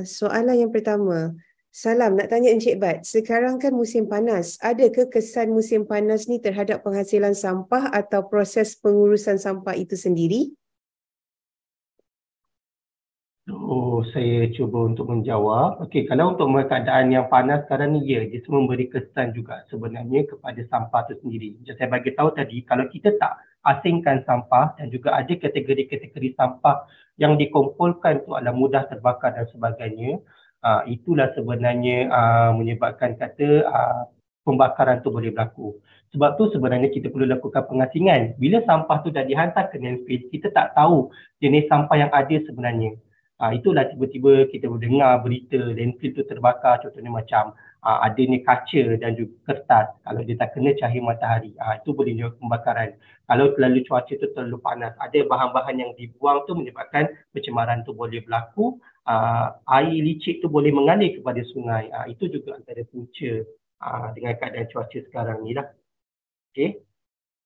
soalan yang pertama. Salam, nak tanya Encik Bat, sekarang kan musim panas. Adakah kesan musim panas ni terhadap penghasilan sampah atau proses pengurusan sampah itu sendiri? Saya cuba untuk menjawab. Okey, kalau untuk keadaan yang panas sekarang ni, ya, dia semua memberi kesan juga sebenarnya kepada sampah itu sendiri. Macam saya bagi tahu tadi, kalau kita tak asingkan sampah dan juga ada kategori-kategori sampah yang dikumpulkan tu adalah mudah terbakar dan sebagainya, itulah sebenarnya menyebabkan pembakaran tu boleh berlaku. Sebab tu sebenarnya kita perlu lakukan pengasingan. Bila sampah tu dah dihantar ke landfill, kita tak tahu jenis sampah yang ada sebenarnya. Itulah tiba-tiba kita mendengar berita landfill tu terbakar, contohnya macam adanya kaca dan juga kertas. Kalau dia tak kena cahaya matahari, itu boleh juga pembakaran. Kalau terlalu cuaca tu terlalu panas, ada bahan-bahan yang dibuang tu menyebabkan pencemaran tu boleh berlaku. Air licik tu boleh mengalir kepada sungai. Itu juga antara punca dengan keadaan cuaca sekarang ni lah. Okay.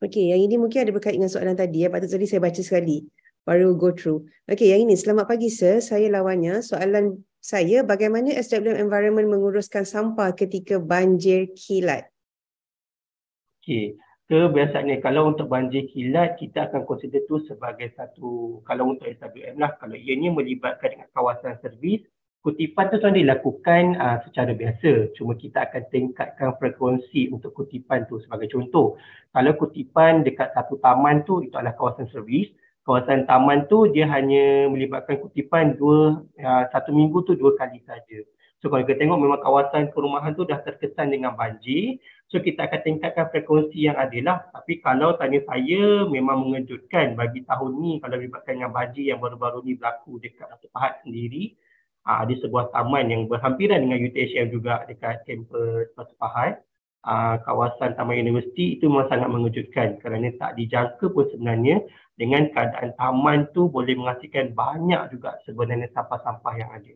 Okey, yang ini mungkin ada berkait dengan soalan tadi. Patut tadi saya baca sekali, baru go through. Okey, yang ini, selamat pagi sir, saya lawannya. Soalan saya, bagaimana SWM Environment menguruskan sampah ketika banjir kilat? Okey, kebiasaannya kalau untuk banjir kilat, kita akan consider tu sebagai satu, kalau untuk SWM lah, kalau ianya melibatkan dengan kawasan servis, kutipan tu sebenarnya dilakukan secara biasa. Cuma kita akan tingkatkan frekuensi untuk kutipan tu. Sebagai contoh, kalau kutipan dekat satu taman tu, itu adalah kawasan servis. Kawasan taman tu dia hanya melibatkan kutipan satu minggu tu 2 kali saja. So kalau kita tengok memang kawasan perumahan tu dah terkesan dengan banjir, so kita akan tingkatkan frekuensi yang ada lah. Tapi kalau tanya saya, memang mengejutkan bagi tahun ni kalau melibatkan dengan banjir yang baru-baru ni berlaku dekat Batu Pahat sendiri. Ada sebuah taman yang berhampiran dengan UTHM juga dekat kampus Batu Pahat. Kawasan Taman Universiti itu memang sangat mengejutkan kerana tak dijangka pun sebenarnya dengan keadaan taman tu boleh menghasilkan banyak juga sebenarnya sampah-sampah yang ada.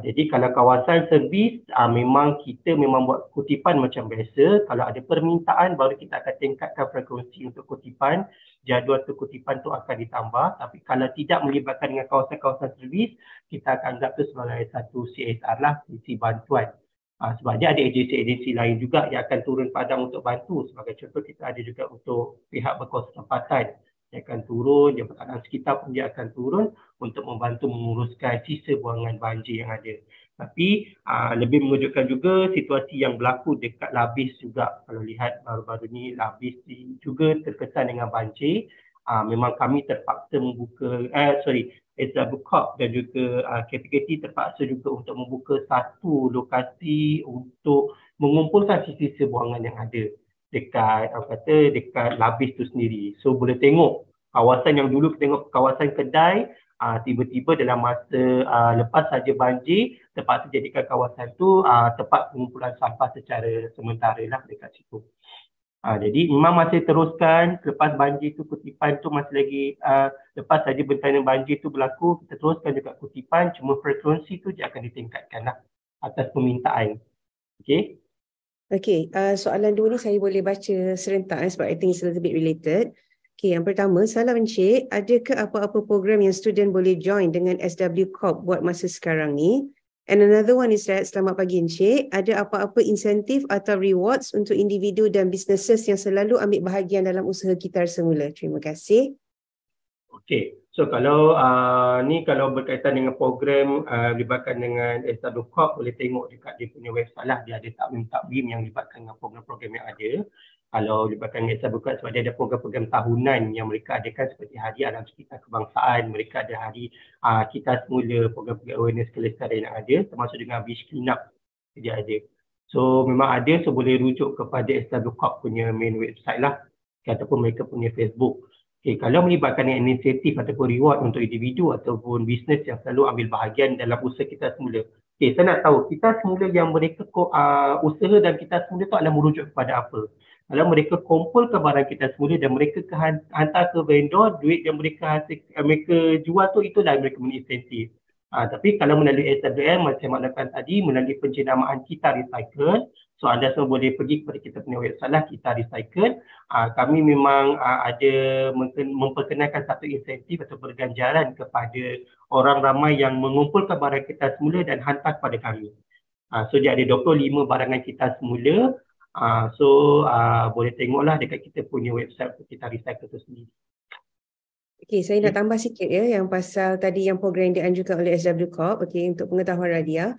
Jadi kalau kawasan servis, memang kita memang buat kutipan macam biasa. Kalau ada permintaan, baru kita akan tingkatkan frekuensi untuk kutipan. Jadual tu kutipan tu akan ditambah. Tapi kalau tidak melibatkan dengan kawasan-kawasan servis, kita akan anggap tu sebagai satu CSR lah, sisi bantuan. Sebab dia ada agensi-agensi lain juga yang akan turun padang untuk bantu. Sebagai contoh, kita ada juga untuk pihak berkuasa tempatan. Dia akan turun, Jabatan Sekitar pun dia akan turun untuk membantu menguruskan sisa buangan banjir yang ada. Tapi lebih mengejutkan juga situasi yang berlaku dekat Labis juga. Kalau lihat baru-baru ni Labis juga terkesan dengan banjir. Memang kami terpaksa membuka, SW Corp dan juga KPKT terpaksa juga untuk membuka satu lokasi untuk mengumpulkan sisa-sisa buangan yang ada dekat dekat Labis tu sendiri. So boleh tengok kawasan yang dulu kita tengok kawasan kedai, tiba-tiba dalam masa lepas saja banjir terpaksa jadikan kawasan tu tempat pengumpulan sampah secara sementara lah dekat situ. Jadi memang masih teruskan lepas banjir tu, kutipan tu masih lagi lepas saja bencana banjir tu berlaku, kita teruskan juga kutipan, cuma frekuensi tu dia akan ditingkatkan lah atas permintaan. Okay. Okay, soalan dua ni saya boleh baca serentak sebab I think it's a little bit related. Okay, yang pertama, salam Encik, adakah apa-apa program yang student boleh join dengan SW Corp buat masa sekarang ni? And another one is that, selamat pagi Encik, ada apa-apa insentif atau rewards untuk individu dan businesses yang selalu ambil bahagian dalam usaha Kitar Semula? Terima kasih. Okay, so kalau ni kalau berkaitan dengan program libatkan dengan SW Corp, boleh tengok dekat dia punya website lah. Dia ada takvim-takvim yang libatkan dengan program-program yang ada. Kalau libatkan dengan SW Corp, sebab dia ada program-program tahunan yang mereka adakan seperti Hari Alam Sekitar Kebangsaan, mereka ada Hari Kitar Semula, program-program awareness kelestarian yang ada, termasuk dengan beach cleanup dia ada. So memang ada, so boleh rujuk kepada SW Corp punya main website lah, ataupun mereka punya Facebook. Okay, kalau melibatkan inisiatif ataupun reward untuk individu ataupun bisnes yang selalu ambil bahagian dalam usaha Kitar Semula, Okay, saya nak tahu kita semula yang mereka usaha dan kita semula tu adalah merujuk kepada apa? Kalau mereka kumpulkan barang kita semula dan mereka hantar ke vendor, duit yang mereka jual tu itulah mereka punya insentif. Tapi kalau melalui SWM macam saya maklumkan tadi, melalui penjenamaan Kita Recycle, so anda semua boleh pergi kepada kita punya website lah, Kita Recycle. Kami memang ada memperkenalkan satu insentif atau berganjaran kepada orang ramai yang mengumpulkan barang kita semula dan hantar kepada kami. So dia ada 25 barangan kita semula. Boleh tengoklah dekat kita punya website Kita Recycle itu sendiri. Okey, saya nak tambah sikit ya yang pasal tadi yang program yang dianjurkan oleh SW Corp. Okey, untuk pengetahuan Radia,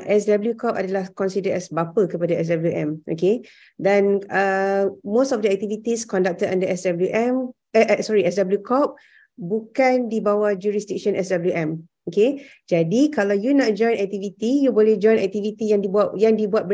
SW Corp adalah considered as bapa kepada SWM. Okey, dan most of the activities conducted under SW Corp bukan di bawah jurisdiction SWM. Okay, jadi kalau you nak join activity, you boleh join activity yang dibuat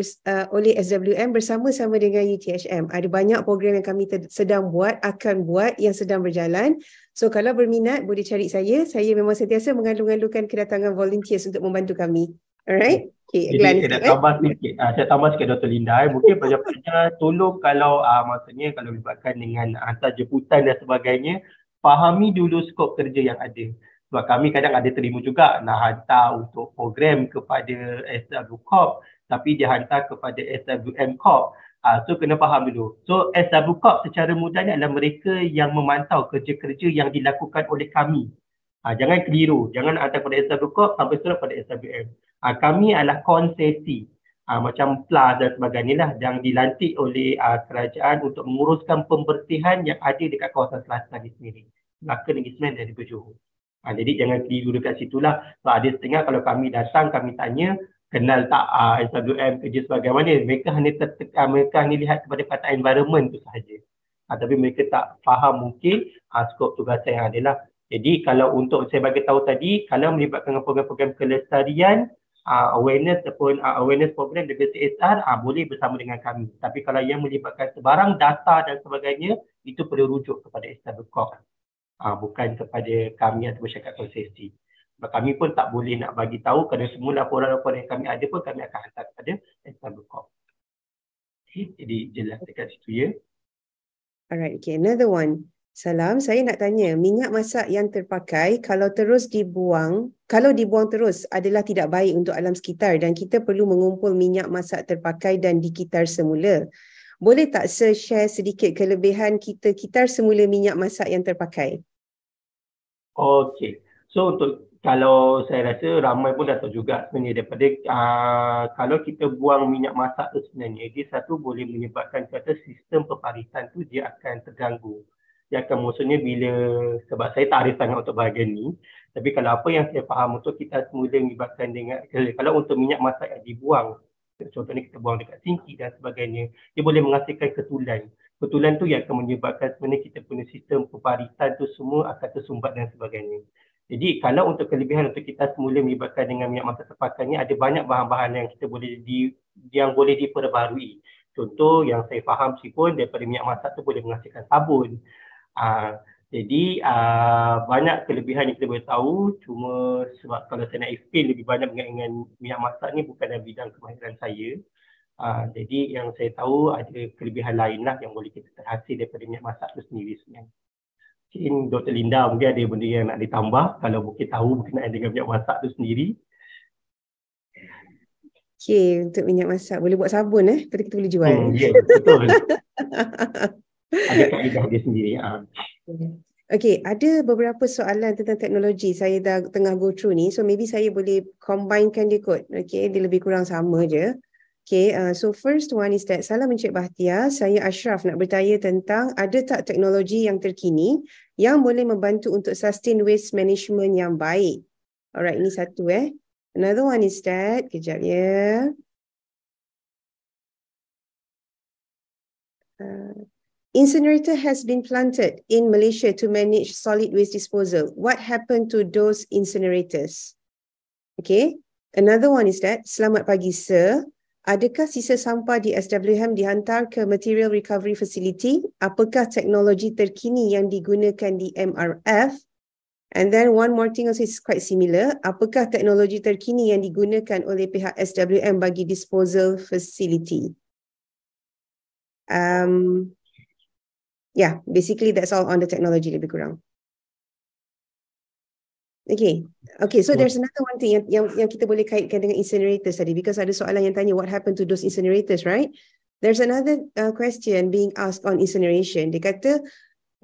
oleh SWM bersama-sama dengan UTHM. Ada banyak program yang kami sedang buat, akan buat, yang sedang berjalan. So kalau berminat boleh cari saya. Saya memang sentiasa mengalu-alukan kedatangan volunteers untuk membantu kami. Alright? Okay, jadi saya tambah sikit. Saya tambah sikit Dr. Linda. Mungkin pelajar-pelajar tolong kalau maksudnya kalau melibatkan dengan hantar jemputan dan sebagainya, fahami dulu skop kerja yang ada. Sebab kami kadang ada terima juga nak hantar untuk program kepada SW Corp, tapi dia hantar kepada SWM Corp. So kena faham dulu. So SW Corp secara mudahnya adalah mereka yang memantau kerja-kerja yang dilakukan oleh kami. Jangan keliru. Jangan hantar kepada SW Corp sampai surat pada SWM. Kami adalah konsesi. Macam PLAS dan sebagainya lah yang dilantik oleh kerajaan untuk menguruskan pembersihan yang ada dekat kawasan Selatan di sendiri. Melaka, Negeri Sembilan dan juga Johor. Jadi jangan keliru dekat situlah. So, ada setengah kalau kami datang, kami tanya, kenal tak SWM kerja sebagaimana? Mereka hanya lihat kepada kata environment tu sahaja. Tapi mereka tak faham mungkin skop tugas yang adalah. Jadi kalau untuk saya bagi tahu tadi, kalau melibatkan program-program kelestarian, awareness ataupun awareness program dari CSR, boleh bersama dengan kami. Tapi kalau yang melibatkan sebarang data dan sebagainya, itu perlu rujuk kepada SW Corp. Bukan kepada kami atau masyarakat konsesi. Sebab kami pun tak boleh nak bagi tahu kerana semua laporan-laporan yang kami ada pun kami akan hantar kepada SW Corp. Okay, jadi jelas dekat situ ya. Alright, okay, another one. Salam, saya nak tanya, minyak masak yang terpakai kalau dibuang terus adalah tidak baik untuk alam sekitar dan kita perlu mengumpul minyak masak terpakai dan dikitar semula. Boleh tak share sedikit kelebihan kita kitar semula minyak masak yang terpakai? Okey. So kalau saya rasa ramai pun dah tahu juga sebenarnya daripada kalau kita buang minyak masak tu sebenarnya dia satu boleh menyebabkan kata sistem peparisan tu dia akan terganggu. Dia akan maksudnya bila sebab saya tak arif sangat untuk bahagian ni, tapi kalau apa yang saya faham untuk kita semula menyebabkan dengan kalau untuk minyak masak yang dibuang, contohnya kita buang dekat sinki dan sebagainya, dia boleh menghasilkan ketulan. Ketulan tu yang akan menyebabkan sebenarnya kita punya sistem peparisan tu semua akan tersumbat dan sebagainya. Jadi kalau untuk kelebihan untuk kita semula melibatkan dengan minyak masak terpakainya, ada banyak bahan-bahan yang kita boleh diperbarui. Contoh yang saya faham pun daripada minyak masak tu boleh menghasilkan sabun. Jadi banyak kelebihan yang kita boleh tahu, cuma sebab kalau saya nak explain lebih banyak dengan minyak masak ni bukan dalam bidang kemahiran saya. Jadi yang saya tahu ada kelebihan lain lah yang boleh kita terhasil daripada minyak masak tu sendiri sebenarnya. Mungkin Dr. Linda mungkin ada benda yang nak ditambah kalau mungkin tahu berkenaan dengan minyak masak tu sendiri. Okay, untuk minyak masak boleh buat sabun lepas kita boleh jual. Ya, betul. Ada kaedah dia sendiri. Okay, ada beberapa soalan tentang teknologi saya dah tengah go through ni. So maybe saya boleh combinekan dia kot. Okay, dia lebih kurang sama je. Okay, so first one is that, salam Encik Bahtiar, saya Ashraf nak bertanya tentang ada tak teknologi yang terkini yang boleh membantu untuk sustain waste management yang baik. Alright, ini satu Another one is that, kejap ya. Incinerator has been planted in Malaysia to manage solid waste disposal. What happened to those incinerators? Okay. Another one is that, selamat pagi sir. Adakah sisa sampah di SWM dihantar ke Material Recovery Facility? Apakah teknologi terkini yang digunakan di MRF? And then one more thing also is quite similar. Apakah teknologi terkini yang digunakan oleh pihak SWM bagi disposal facility? Yeah, basically that's all on the technology lebih kurang. Okay, so there's another one thing yang kita boleh kaitkan dengan incinerators tadi, because ada soalan yang tanya what happened to those incinerators, right? There's another question being asked on incineration. Dia kata,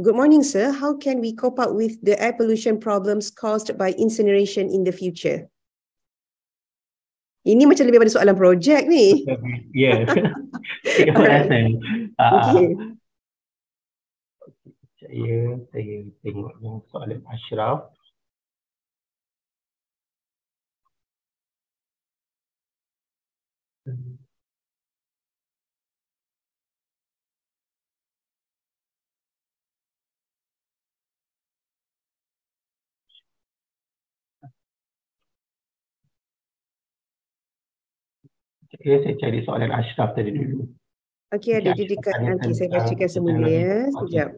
good morning, sir. How can we cope up with the air pollution problems caused by incineration in the future? Ini macam lebih pada soalan projek ni. Yeah. Alright. Okay. Saya tengok yang soalan Ashraf. Saya cari soalan Ashraf tadi dulu. Okay, ada di dekat. Okay, saya bacakan semula ya. Sekejap.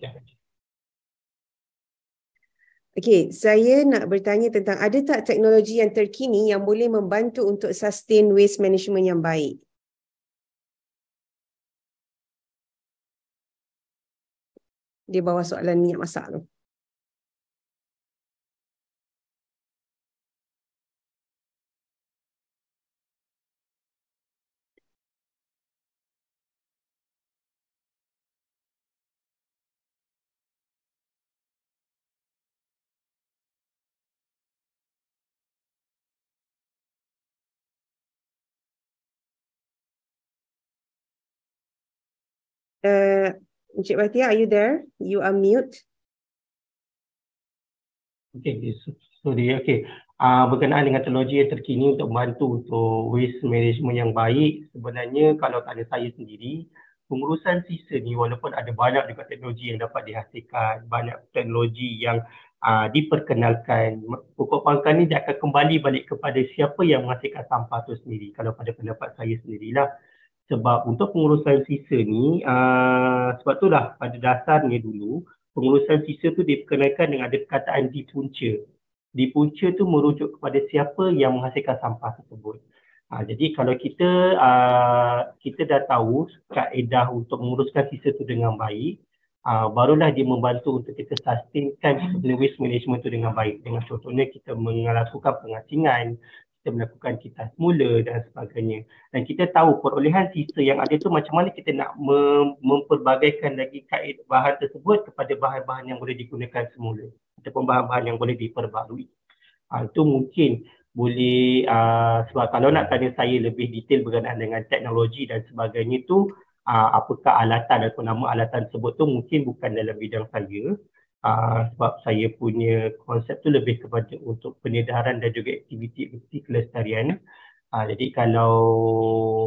Okay, saya nak bertanya tentang ada tak teknologi yang terkini yang boleh membantu untuk sustain waste management yang baik? Dia bawa soalan minyak masak tu. Encik Batia, are you there? You are mute. Okay, sorry. Okay. Berkenaan dengan teknologi yang terkini untuk membantu untuk waste management yang baik, sebenarnya kalau tak ada saya sendiri, pengurusan sisa ni walaupun ada banyak juga teknologi yang dapat dihasilkan, banyak teknologi yang diperkenalkan, pokok pangkal ni dia akan kembali balik kepada siapa yang menghasilkan sampah tu sendiri, kalau pada pendapat saya sendirilah. Sebab untuk pengurusan sisa ni, sebab itulah pada dasarnya dulu, pengurusan sisa tu diperkenalkan dengan ada perkataan di punca. Di punca tu merujuk kepada siapa yang menghasilkan sampah tersebut. Jadi kalau kita dah tahu kaedah untuk menguruskan sisa tu dengan baik, barulah dia membantu untuk kita sustainkan waste management tu dengan baik. Dengan contohnya kita melakukan pengasingan, kita melakukan kitas semula dan sebagainya. Dan kita tahu perolehan sisa yang ada tu macam mana kita nak memperbagaikan lagi kaedah bahan tersebut kepada bahan-bahan yang boleh digunakan semula ataupun bahan-bahan yang boleh diperbarui. Itu mungkin boleh, sebab kalau nak tanya saya lebih detail berkenaan dengan teknologi dan sebagainya tu, apakah alatan atau nama alatan tersebut tu mungkin bukan dalam bidang saya. Sebab saya punya konsep tu lebih kepada untuk penyedaran dan juga aktiviti-aktiviti kelestarian. Jadi kalau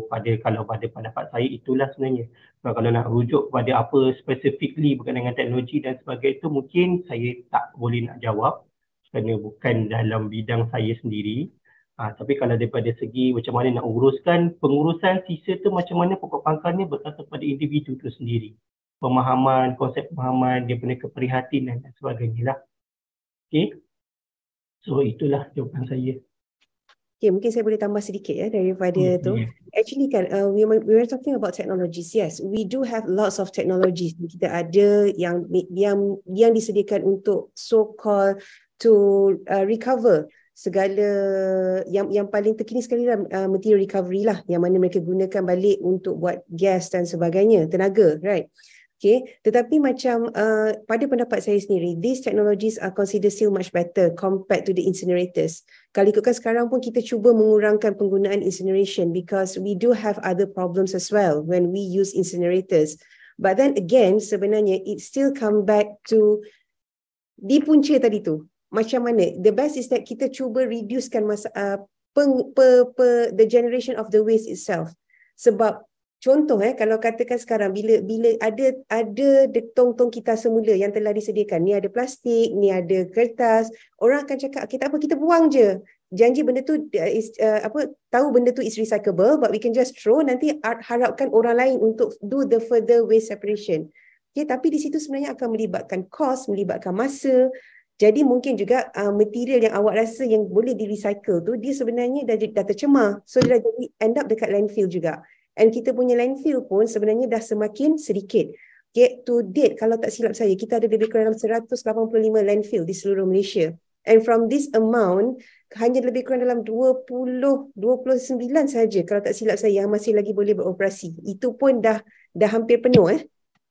pada pendapat saya itulah sebenarnya. Kalau nak rujuk pada apa specifically berkenaan dengan teknologi dan sebagainya itu mungkin saya tak boleh nak jawab kerana bukan dalam bidang saya sendiri. Tapi kalau daripada segi macam mana nak uruskan pengurusan sisa tu, macam mana pokok pangkalnya berkaitan pada individu tu sendiri. Pemahaman, konsep pemahaman, dia punya keprihatinan dan sebagainya lah. Okay. So itulah jawapan saya. Okay, mungkin saya boleh tambah sedikit daripada tu. Actually kan, we were talking about technologies. Yes, we do have lots of technologies. Kita ada yang disediakan untuk so-called to recover segala yang paling terkini sekali lah, material recovery lah, yang mana mereka gunakan balik untuk buat gas dan sebagainya, tenaga, right? Okay, tetapi macam pada pendapat saya sendiri, these technologies are considered still much better compared to the incinerators. Kalau ikutkan sekarang pun kita cuba mengurangkan penggunaan incineration because we do have other problems as well when we use incinerators. But then again, sebenarnya it still come back to di punca tadi tu. Macam mana? The best is that kita cuba reducekan the generation of the waste itself. Sebab contoh kalau katakan sekarang bila ada tong-tong kita semula yang telah disediakan, ni ada plastik, ni ada kertas, orang akan cakap kita apa, kita buang je. Janji benda tu tahu benda tu is recyclable, but we can just throw, nanti harapkan orang lain untuk do the further waste separation. Okay, tapi di situ sebenarnya akan melibatkan kos, melibatkan masa, Jadi mungkin juga material yang awak rasa yang boleh di-recycle tu, dia sebenarnya dah tercemar. So dia dah jadi end up dekat landfill juga. And kita punya landfill pun sebenarnya dah semakin sedikit. Okay, to date, kalau tak silap saya, kita ada lebih kurang dalam 185 landfill di seluruh Malaysia. And from this amount, hanya lebih kurang dalam 29 saja kalau tak silap saya yang masih lagi boleh beroperasi. Itu pun dah hampir penuh.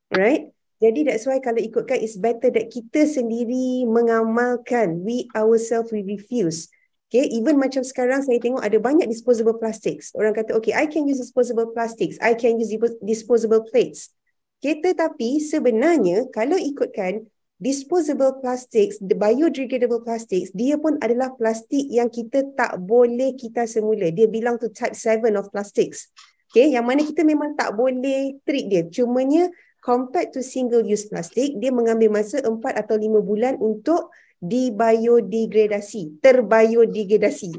Alright? Jadi that's why kalau ikutkan, it's better that kita sendiri mengamalkan. We ourselves, we refuse. Okay, even macam sekarang saya tengok ada banyak disposable plastics. Orang kata, okay, I can use disposable plastics. I can use disposable plates. Okay, tetapi sebenarnya kalau ikutkan disposable plastics, the biodegradable plastics, dia pun adalah plastik yang kita tak boleh kita semula. Dia bilang tu type 7 of plastics. Okay, yang mana kita memang tak boleh treat dia. Cumanya compared to single-use plastic, dia mengambil masa 4 atau 5 bulan untuk terbiodegradasi.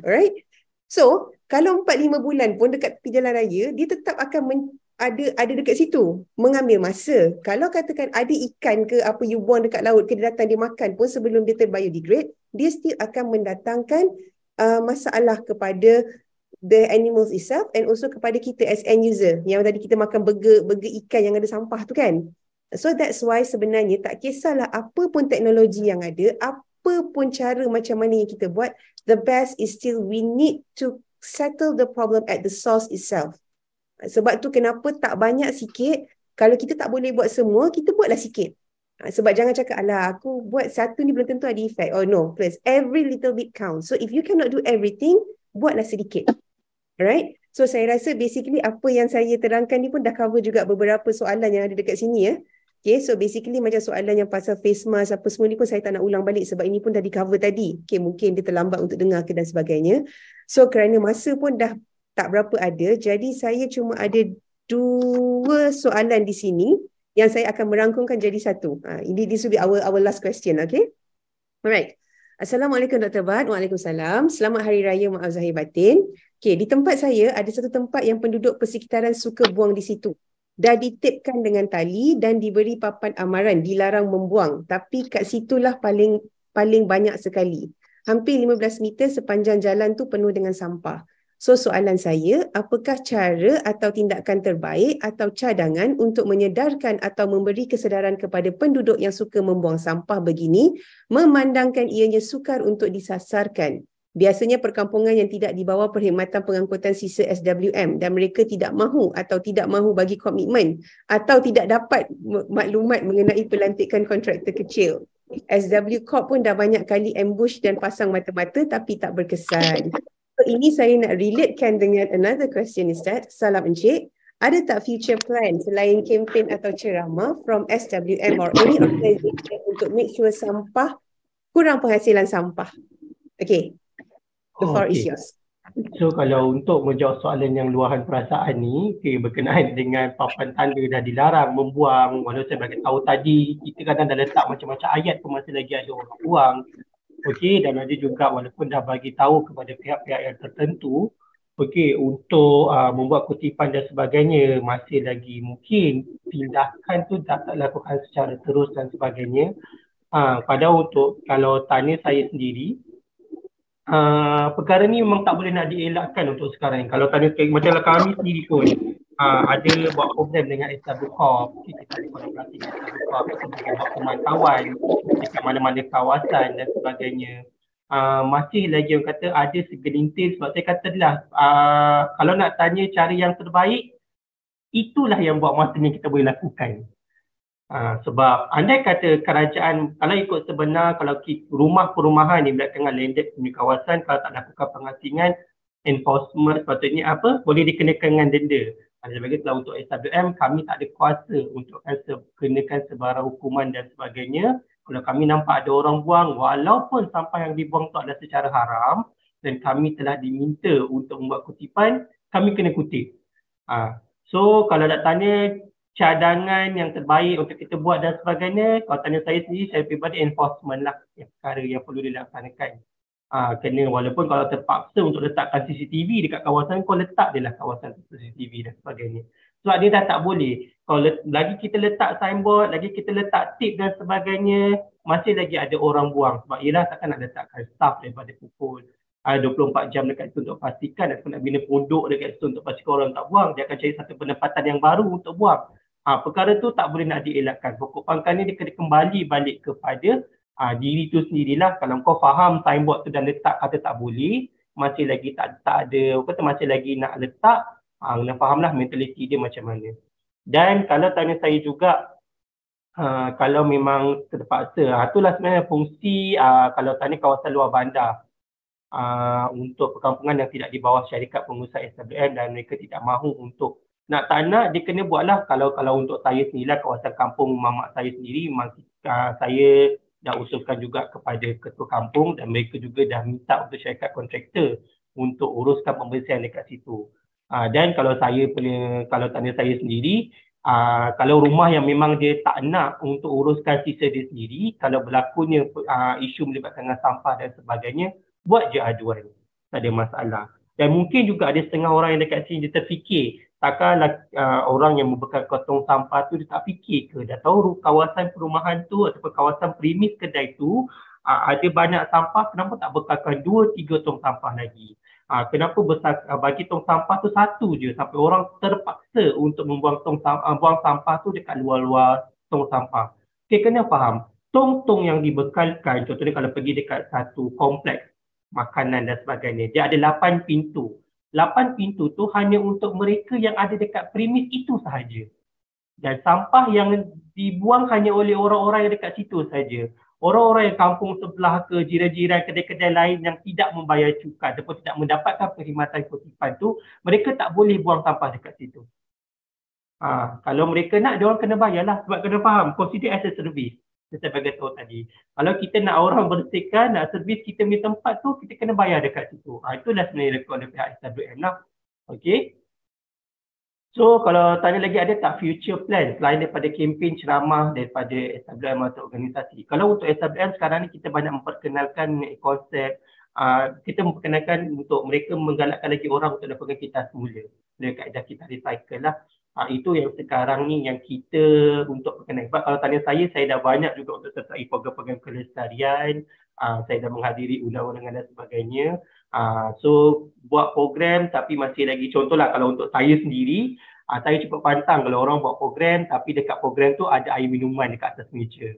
Alright? So, kalau 4-5 bulan pun dekat tepi jalan raya, dia tetap akan ada dekat situ, mengambil masa. Kalau katakan ada ikan ke apa you buang dekat laut ke, dia datang dia makan pun sebelum dia terbiodigrade, dia still akan mendatangkan masalah kepada the animals itself and also kepada kita as end user. Yang tadi kita makan burger ikan yang ada sampah tu kan. So that's why sebenarnya tak kisahlah apa pun teknologi yang ada, apa pun cara macam mana yang kita buat, the best is still we need to settle the problem at the source itself. Sebab tu kenapa tak banyak sikit, kalau kita tak boleh buat semua, kita buatlah sikit. Sebab jangan cakap, alah aku buat satu ni belum tentu ada efek. Oh no, please, every little bit counts. So if you cannot do everything, buatlah sedikit. Alright? So saya rasa basically apa yang saya terangkan ni pun dah cover juga beberapa soalan yang ada dekat sini ya. Okay, so basically macam soalan yang pasal face mask apa semua ni pun saya tak nak ulang balik sebab ini pun dah di cover tadi. Okay, mungkin dia terlambat untuk dengar ke dan sebagainya. So kerana masa pun dah tak berapa ada, jadi saya cuma ada 2 soalan di sini yang saya akan merangkumkan jadi satu. This will be our last question, okay? Alright. Assalamualaikum Dr. Bat. Waalaikumsalam. Selamat Hari Raya Maaf Zahir Batin. Okay, di tempat saya ada satu tempat yang penduduk persekitaran suka buang di situ. Dah ditipkan dengan tali dan diberi papan amaran dilarang membuang. Tapi kat situlah paling banyak sekali. Hampir 15 meter sepanjang jalan tu penuh dengan sampah. So soalan saya, apakah cara atau tindakan terbaik atau cadangan untuk menyedarkan atau memberi kesedaran kepada penduduk yang suka membuang sampah begini, memandangkan ianya sukar untuk disasarkan? Biasanya perkampungan yang tidak di bawah perkhidmatan pengangkutan sisa SWM dan mereka tidak mahu bagi komitmen atau tidak dapat maklumat mengenai pelantikan kontraktor kecil. SW Corp pun dah banyak kali ambush dan pasang mata-mata tapi tak berkesan. So, ini saya nak relatekan dengan another question Ustaz. Salam Encik. Ada tak future plan selain kempen atau ceramah from SWM or any organisation untuk make sure sampah kurang penghasilan sampah? Okay. The floor is yours. So kalau untuk menjawab soalan yang luahan perasaan ni, berkenaan dengan papan tanda dah dilarang membuang, walau saya bagi tahu tadi, kita kadang dah letak macam-macam ayat pun masih lagi ada orang buang. Okey, dan ada juga walaupun dah bagi tahu kepada pihak-pihak yang tertentu, okey, untuk membuat kutipan dan sebagainya, masih lagi mungkin tindakan tu dapat lakukan secara terus dan sebagainya. Padahal untuk kalau tanya saya sendiri, perkara ni memang tak boleh nak dielakkan untuk sekarang ni. Kalau tanya macam kami sendiri pun ada buat program dengan SW Corp, kita ada kolaborasi dengan SW Corp sebagai buat pemantauan dekat mana-mana kawasan dan sebagainya. Masih lagi orang kata ada segelintir, sebab saya kata adalah kalau nak tanya cara yang terbaik, itulah yang buat masa ni kita boleh lakukan. Sebab andai kata kerajaan, kalau ikut sebenar, kalau rumah perumahan ni belakangan landed di kawasan, kalau tak lakukan pengasingan, enforcement sepatutnya boleh dikenakan dengan denda. Sebagai untuk SWM, kami tak ada kuasa untuk kenakan sebarang hukuman dan sebagainya. Kalau kami nampak ada orang buang, walaupun sampah yang dibuang itu adalah secara haram dan kami telah diminta untuk membuat kutipan, kami kena kutip. So kalau nak tanya cadangan yang terbaik untuk kita buat dan sebagainya, kalau tanya saya sendiri, saya pribadi enforcement lah yang perkara yang perlu dilaksanakan. Kena walaupun kalau terpaksa untuk letakkan CCTV dekat kawasan, kau letak je lah kawasan CCTV dan sebagainya. Sebab dia dah tak boleh. Kalau lagi kita letak signboard, lagi kita letak tip dan sebagainya, masih lagi ada orang buang. Sebab yelah takkan nak letakkan staff daripada pukul 24 jam dekat situ untuk pastikan, ataupun nak bina pondok dekat situ untuk pastikan orang tak buang. Dia akan cari satu pendapatan yang baru untuk buang. Perkara tu tak boleh nak dielakkan. Pokok pangkal ni dia kena kembali balik kepada diri tu sendirilah. Kalau kau faham signboard tu dan letak kata tak boleh, masih lagi tak ada, masih lagi nak letak, kena fahamlah mentaliti dia macam mana. Dan kalau tanya saya juga, kalau memang terpaksa, itulah sebenarnya fungsi kalau tanya kawasan luar bandar untuk perkampungan yang tidak di bawah syarikat pengusaha SWM dan mereka tidak mahu untuk nak tak nak, dia kena buatlah. Kalau untuk saya sendirilah, kawasan kampung mamak saya sendiri, memang saya dah usulkan juga kepada ketua kampung dan mereka juga dah minta untuk syarikat kontraktor untuk uruskan pembersihan dekat situ. Dan kalau tanya saya sendiri, kalau rumah yang memang dia tak nak untuk uruskan sisa dia sendiri, kalau berlakunya isu melibatkan dengan sampah dan sebagainya, buat je aduan, tak ada masalah. Dan mungkin juga ada setengah orang yang dekat sini dia terfikir, takkanlah orang yang membekalkan tong sampah tu dia tak fikir ke, dah tahu kawasan perumahan tu ataupun kawasan premis kedai tu ada banyak sampah, kenapa tak bekalkan 2-3 tong sampah lagi? Kenapa bagi tong sampah tu satu je sampai orang terpaksa untuk membuang buang sampah tu dekat luar-luar tong sampah. Okay, kena faham, tong-tong yang dibekalkan, contohnya kalau pergi dekat satu kompleks makanan dan sebagainya, dia ada 8 pintu. 8 pintu tu hanya untuk mereka yang ada dekat premis itu sahaja. Dan sampah yang dibuang hanya oleh orang-orang yang dekat situ saja. Orang-orang yang kampung sebelah ke, jiran-jiran kedai-kedai lain yang tidak membayar cukai ataupun tidak mendapatkan perkhidmatan kutipan tu, mereka tak boleh buang sampah dekat situ. Kalau mereka nak, dia orang kena bayarlah. Sebab kena faham, consider as a service. Saya beritahu tadi. Kalau kita nak orang bersihkan, nak servis kita punya tempat tu, kita kena bayar dekat situ. Itulah sebenarnya rekod oleh pihak SWM lah. Okay. So kalau tanya lagi, ada tak future plan selain daripada kempen ceramah daripada SWM atau organisasi? Kalau untuk SWM sekarang ni kita banyak memperkenalkan konsep, kita memperkenalkan untuk mereka menggalakkan lagi orang untuk dapatkan kitas semula. Dengan kaedah kita recycle lah. Itu yang sekarang ni yang kita untuk perkenalkan. Sebab kalau tanya saya dah banyak juga untuk sertai program-program kelestarian, saya dah menghadiri undang-undangan dan sebagainya. So buat program tapi masih lagi, contohlah kalau untuk saya sendiri, saya cukup pantang kalau orang buat program tapi dekat program tu ada air minuman dekat atas meja.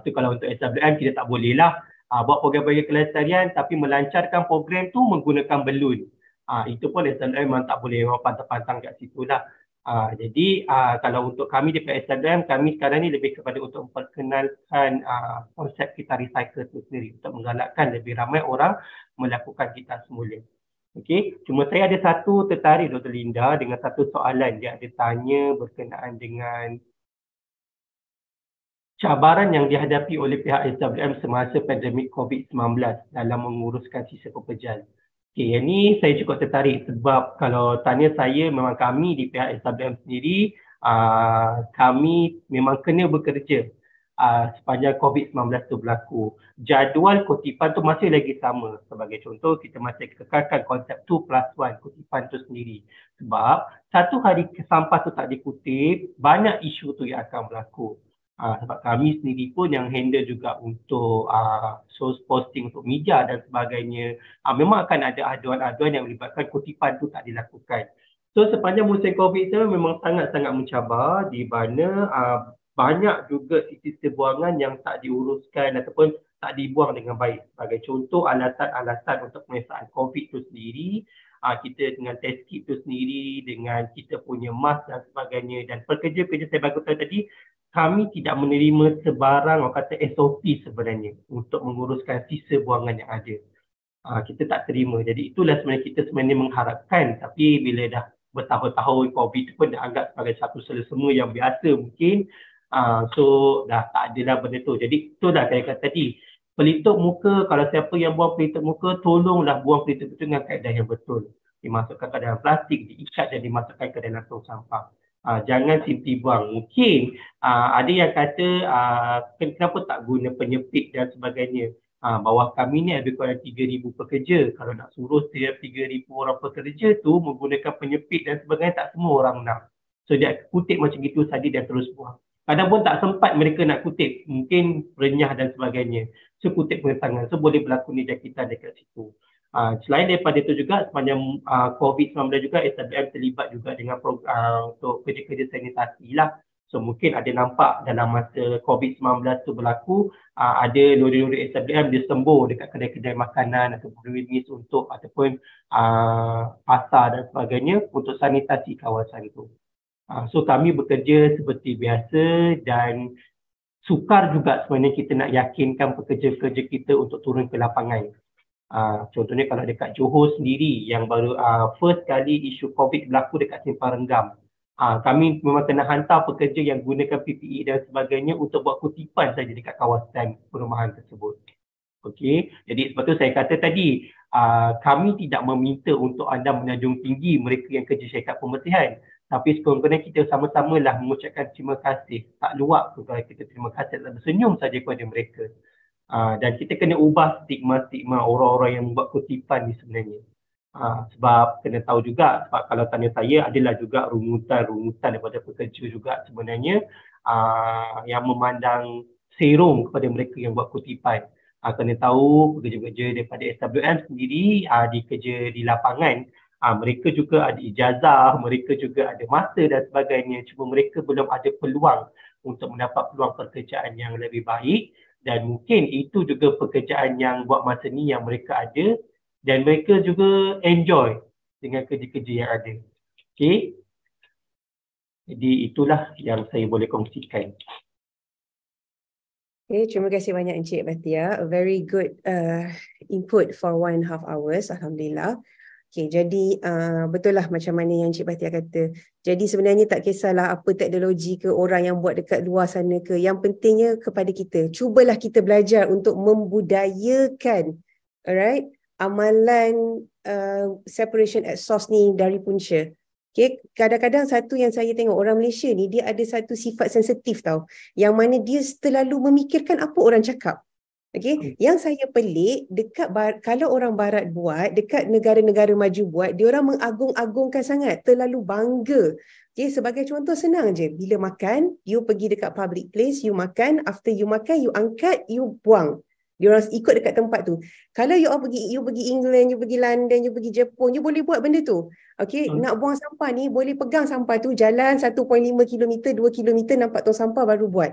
Tu kalau untuk SWM kita tak boleh lah. Buat program-program kelestarian tapi melancarkan program tu menggunakan belun. Itu pun SWM memang tak boleh, memang pantang-pantang kat situ lah. Jadi kalau untuk kami di SWM, kami sekarang ni lebih kepada untuk memperkenalkan konsep kita recycle itu sendiri untuk menggalakkan lebih ramai orang melakukan kita semula. Okey, cuma saya ada satu tertarik Dr. Linda dengan satu soalan dia ada tanya berkenaan dengan cabaran yang dihadapi oleh pihak SWM semasa pandemik COVID-19 dalam menguruskan sisa pepejal. Okay, yang ni saya cukup tertarik sebab kalau tanya saya, memang kami di pihak SWM sendiri, kami memang kena bekerja sepanjang COVID-19 tu berlaku. Jadual kutipan tu masih lagi sama. Sebagai contoh, kita masih kekalkan konsep 2+1 kutipan tu sendiri. Sebab satu hari sampah tu tak dikutip, banyak isu tu yang akan berlaku. Sebab kami sendiri pun yang handle juga untuk source posting untuk media dan sebagainya, memang akan ada aduan-aduan yang melibatkan kutipan tu tak dilakukan. So sepanjang musim COVID tu memang sangat-sangat mencabar di mana banyak juga sisa buangan yang tak diuruskan ataupun tak dibuang dengan baik. Sebagai contoh, alatan-alatan untuk pemeriksaan COVID tu sendiri, kita dengan test kit tu sendiri, dengan kita punya mask dan sebagainya, dan pekerja-pekerja saya bagi tahu tadi, kami tidak menerima sebarang orang kata SOP sebenarnya untuk menguruskan sisa buangan yang ada. Kita tak terima. Jadi itulah sebenarnya kita mengharapkan, tapi bila dah bertahun-tahun COVID itu pun dianggap sebagai satu selesema yang biasa mungkin. So dah tak ada dah benda tu. Jadi itulah saya kata tadi, pelitup muka, kalau siapa yang buang pelitup muka, tolonglah buang pelitup itu dengan kaedah yang betul. Dimasukkan ke dalam plastik, diikat dan dimasukkan ke dalam tong sampah. Jangan simply buang. Mungkin ada yang kata kenapa tak guna penyepit dan sebagainya. Bawah kami ni ada kurang 3,000 pekerja. Kalau nak suruh setiap 3,000 orang pekerja tu menggunakan penyepit dan sebagainya, tak semua orang nak. So dia kutip macam gitu saja dan terus buang. Kadang pun tak sempat mereka nak kutip, mungkin renyah dan sebagainya. So kutip dengan tangan. So boleh berlaku ni jangkitan dekat situ. Selain daripada itu juga sepanjang COVID-19 juga SWM terlibat juga dengan untuk kerja-kerja sanitasi lah. So mungkin ada nampak dalam masa COVID-19 tu berlaku, ada lori-lori SWM dia sembur dekat kedai-kedai makanan ataupun bisnis untuk ataupun pasar dan sebagainya untuk sanitasi kawasan tu. So kami bekerja seperti biasa dan sukar juga sebenarnya kita nak yakinkan pekerja-pekerja kita untuk turun ke lapangan. Contohnya kalau dekat Johor sendiri yang baru first kali isu COVID berlaku dekat Simpang Renggam. Kami memang kena hantar pekerja yang gunakan PPE dan sebagainya untuk buat kutipan saja dekat kawasan perumahan tersebut. Okey, jadi sebab tu saya kata tadi, kami tidak meminta untuk anda menyanjung tinggi mereka yang kerja syarikat pembersihan. Tapi sekurang-kurangnya kita sama-sama lah mengucapkan terima kasih. Tak luak tu kalau kita terima kasih dan bersenyum saja kepada mereka. Dan kita kena ubah stigma-stigma orang-orang yang membuat kutipan ni sebenarnya. Sebab kena tahu juga, sebab kalau tanya saya adalah juga rumusan-rumusan daripada pekerja juga sebenarnya yang memandang serong kepada mereka yang buat kutipan. Kena tahu pekerja-pekerja daripada SWM sendiri kerja di lapangan, mereka juga ada ijazah, mereka juga ada masa dan sebagainya. Cuma mereka belum ada peluang untuk mendapat peluang pekerjaan yang lebih baik. Dan mungkin itu juga pekerjaan yang buat masa ni yang mereka ada dan mereka juga enjoy dengan kerja-kerja yang ada. Okey. Jadi itulah yang saya boleh kongsikan. Okay, terima kasih banyak Encik Batia. A very good input for 1.5 hours. Alhamdulillah. Okay, jadi betul lah macam mana yang Encik Batia kata. Jadi sebenarnya tak kisahlah apa teknologi ke orang yang buat dekat luar sana ke. Yang pentingnya kepada kita. Cubalah kita belajar untuk membudayakan amalan separation at source ni dari punca. Okay, kadang-kadang satu yang saya tengok orang Malaysia ni, dia ada satu sifat sensitif tau. Yang mana dia terlalu memikirkan apa orang cakap. Okay, yang saya pelik kalau orang barat buat, dekat negara-negara maju buat, dia orang mengagung-agungkan sangat, terlalu bangga. Okay, sebagai contoh senang je, bila makan, you pergi dekat public place, you makan, after you makan, you angkat, you buang. Dia orang ikut dekat tempat tu. Kalau you pergi England, you pergi London, you pergi Jepun, you boleh buat benda tu. Okay, nak buang sampah ni, boleh pegang sampah tu, jalan 1.5 km, 2 km, nampak tong sampah baru buat.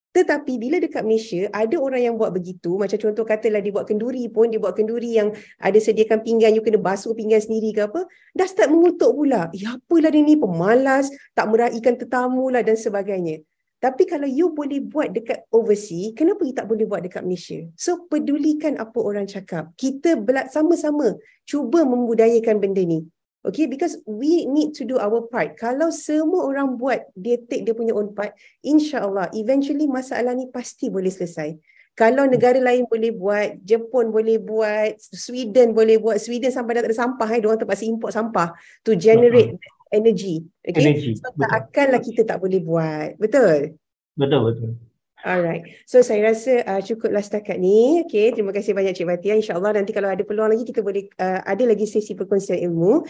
Tetapi bila dekat Malaysia, ada orang yang buat begitu, macam contoh katalah dia buat kenduri pun, dia buat kenduri yang ada sediakan pinggan, you kena basuh pinggan sendiri ke apa, dah start mengutuk pula. Apalah dia ni, pemalas, tak meraihkan tetamu lah dan sebagainya. Tapi kalau you boleh buat dekat overseas, kenapa you tak boleh buat dekat Malaysia? So, pedulikan apa orang cakap. Kita sama-sama cuba membudayakan benda ni. Okay, because we need to do our part. Kalau semua orang buat, dia take dia punya own part, insya-Allah, eventually masalah ni pasti boleh selesai. Kalau negara lain boleh buat, Jepun boleh buat, Sweden boleh buat, Sweden sampai dah tak ada sampah, diorang terpaksa import sampah to generate energy. Okay, so tak akanlah kita tak boleh buat. Betul? Betul. Alright, so saya rasa cukuplah setakat ni. Okay, terima kasih banyak Cik Batia. InsyaAllah nanti kalau ada peluang lagi kita boleh ada lagi sesi perkongsian ilmu.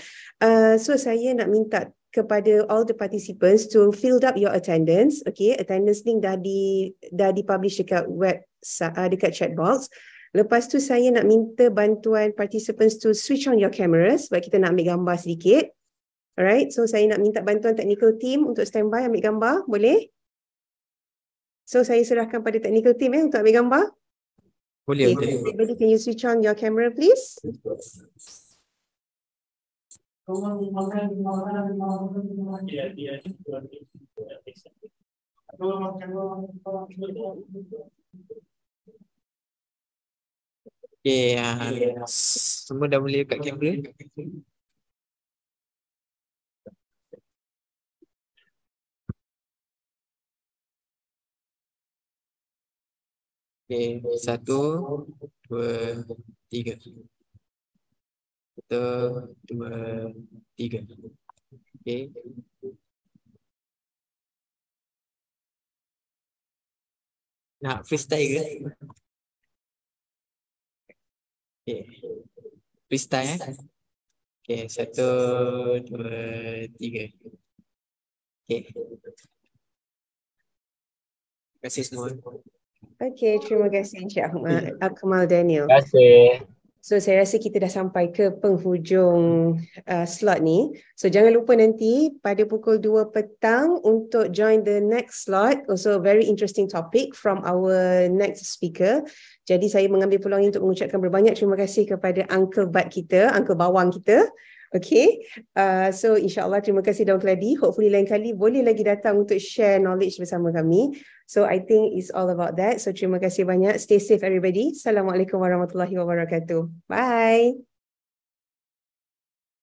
So saya nak minta kepada all the participants to fill up your attendance. Okay, attendance link dah dipublish dekat web, dekat chat box. Lepas tu saya nak minta bantuan participants to switch on your cameras sebab kita nak ambil gambar sedikit. Alright, so saya nak minta bantuan technical team untuk standby ambil gambar. Boleh? So saya serahkan pada technical team untuk ambil gambar. Boleh. Okay. Everybody, can you switch on your camera please? Okay, semua dah boleh kat kamera. Okay, 1, 2, 3. 1, 2, 3. Okay. Nak freestyle ke? Okay. Freestyle Okay, 1, 2, 3. Okay. Terima kasih semua. Okay, terima kasih Encik Akmal Daniel. Terima kasih. So saya rasa kita dah sampai ke penghujung slot ni. So jangan lupa nanti pada pukul 2 petang untuk join the next slot. Also a very interesting topic from our next speaker. Jadi saya mengambil peluang ini untuk mengucapkan berbanyak terima kasih kepada Uncle Bud kita, Uncle Bawang kita. Okay, so insyaAllah terima kasih Daun Keladi. Hopefully lain kali boleh lagi datang untuk share knowledge bersama kami. So I think it's all about that. So terima kasih banyak. Stay safe everybody. Assalamualaikum warahmatullahi wabarakatuh. Bye.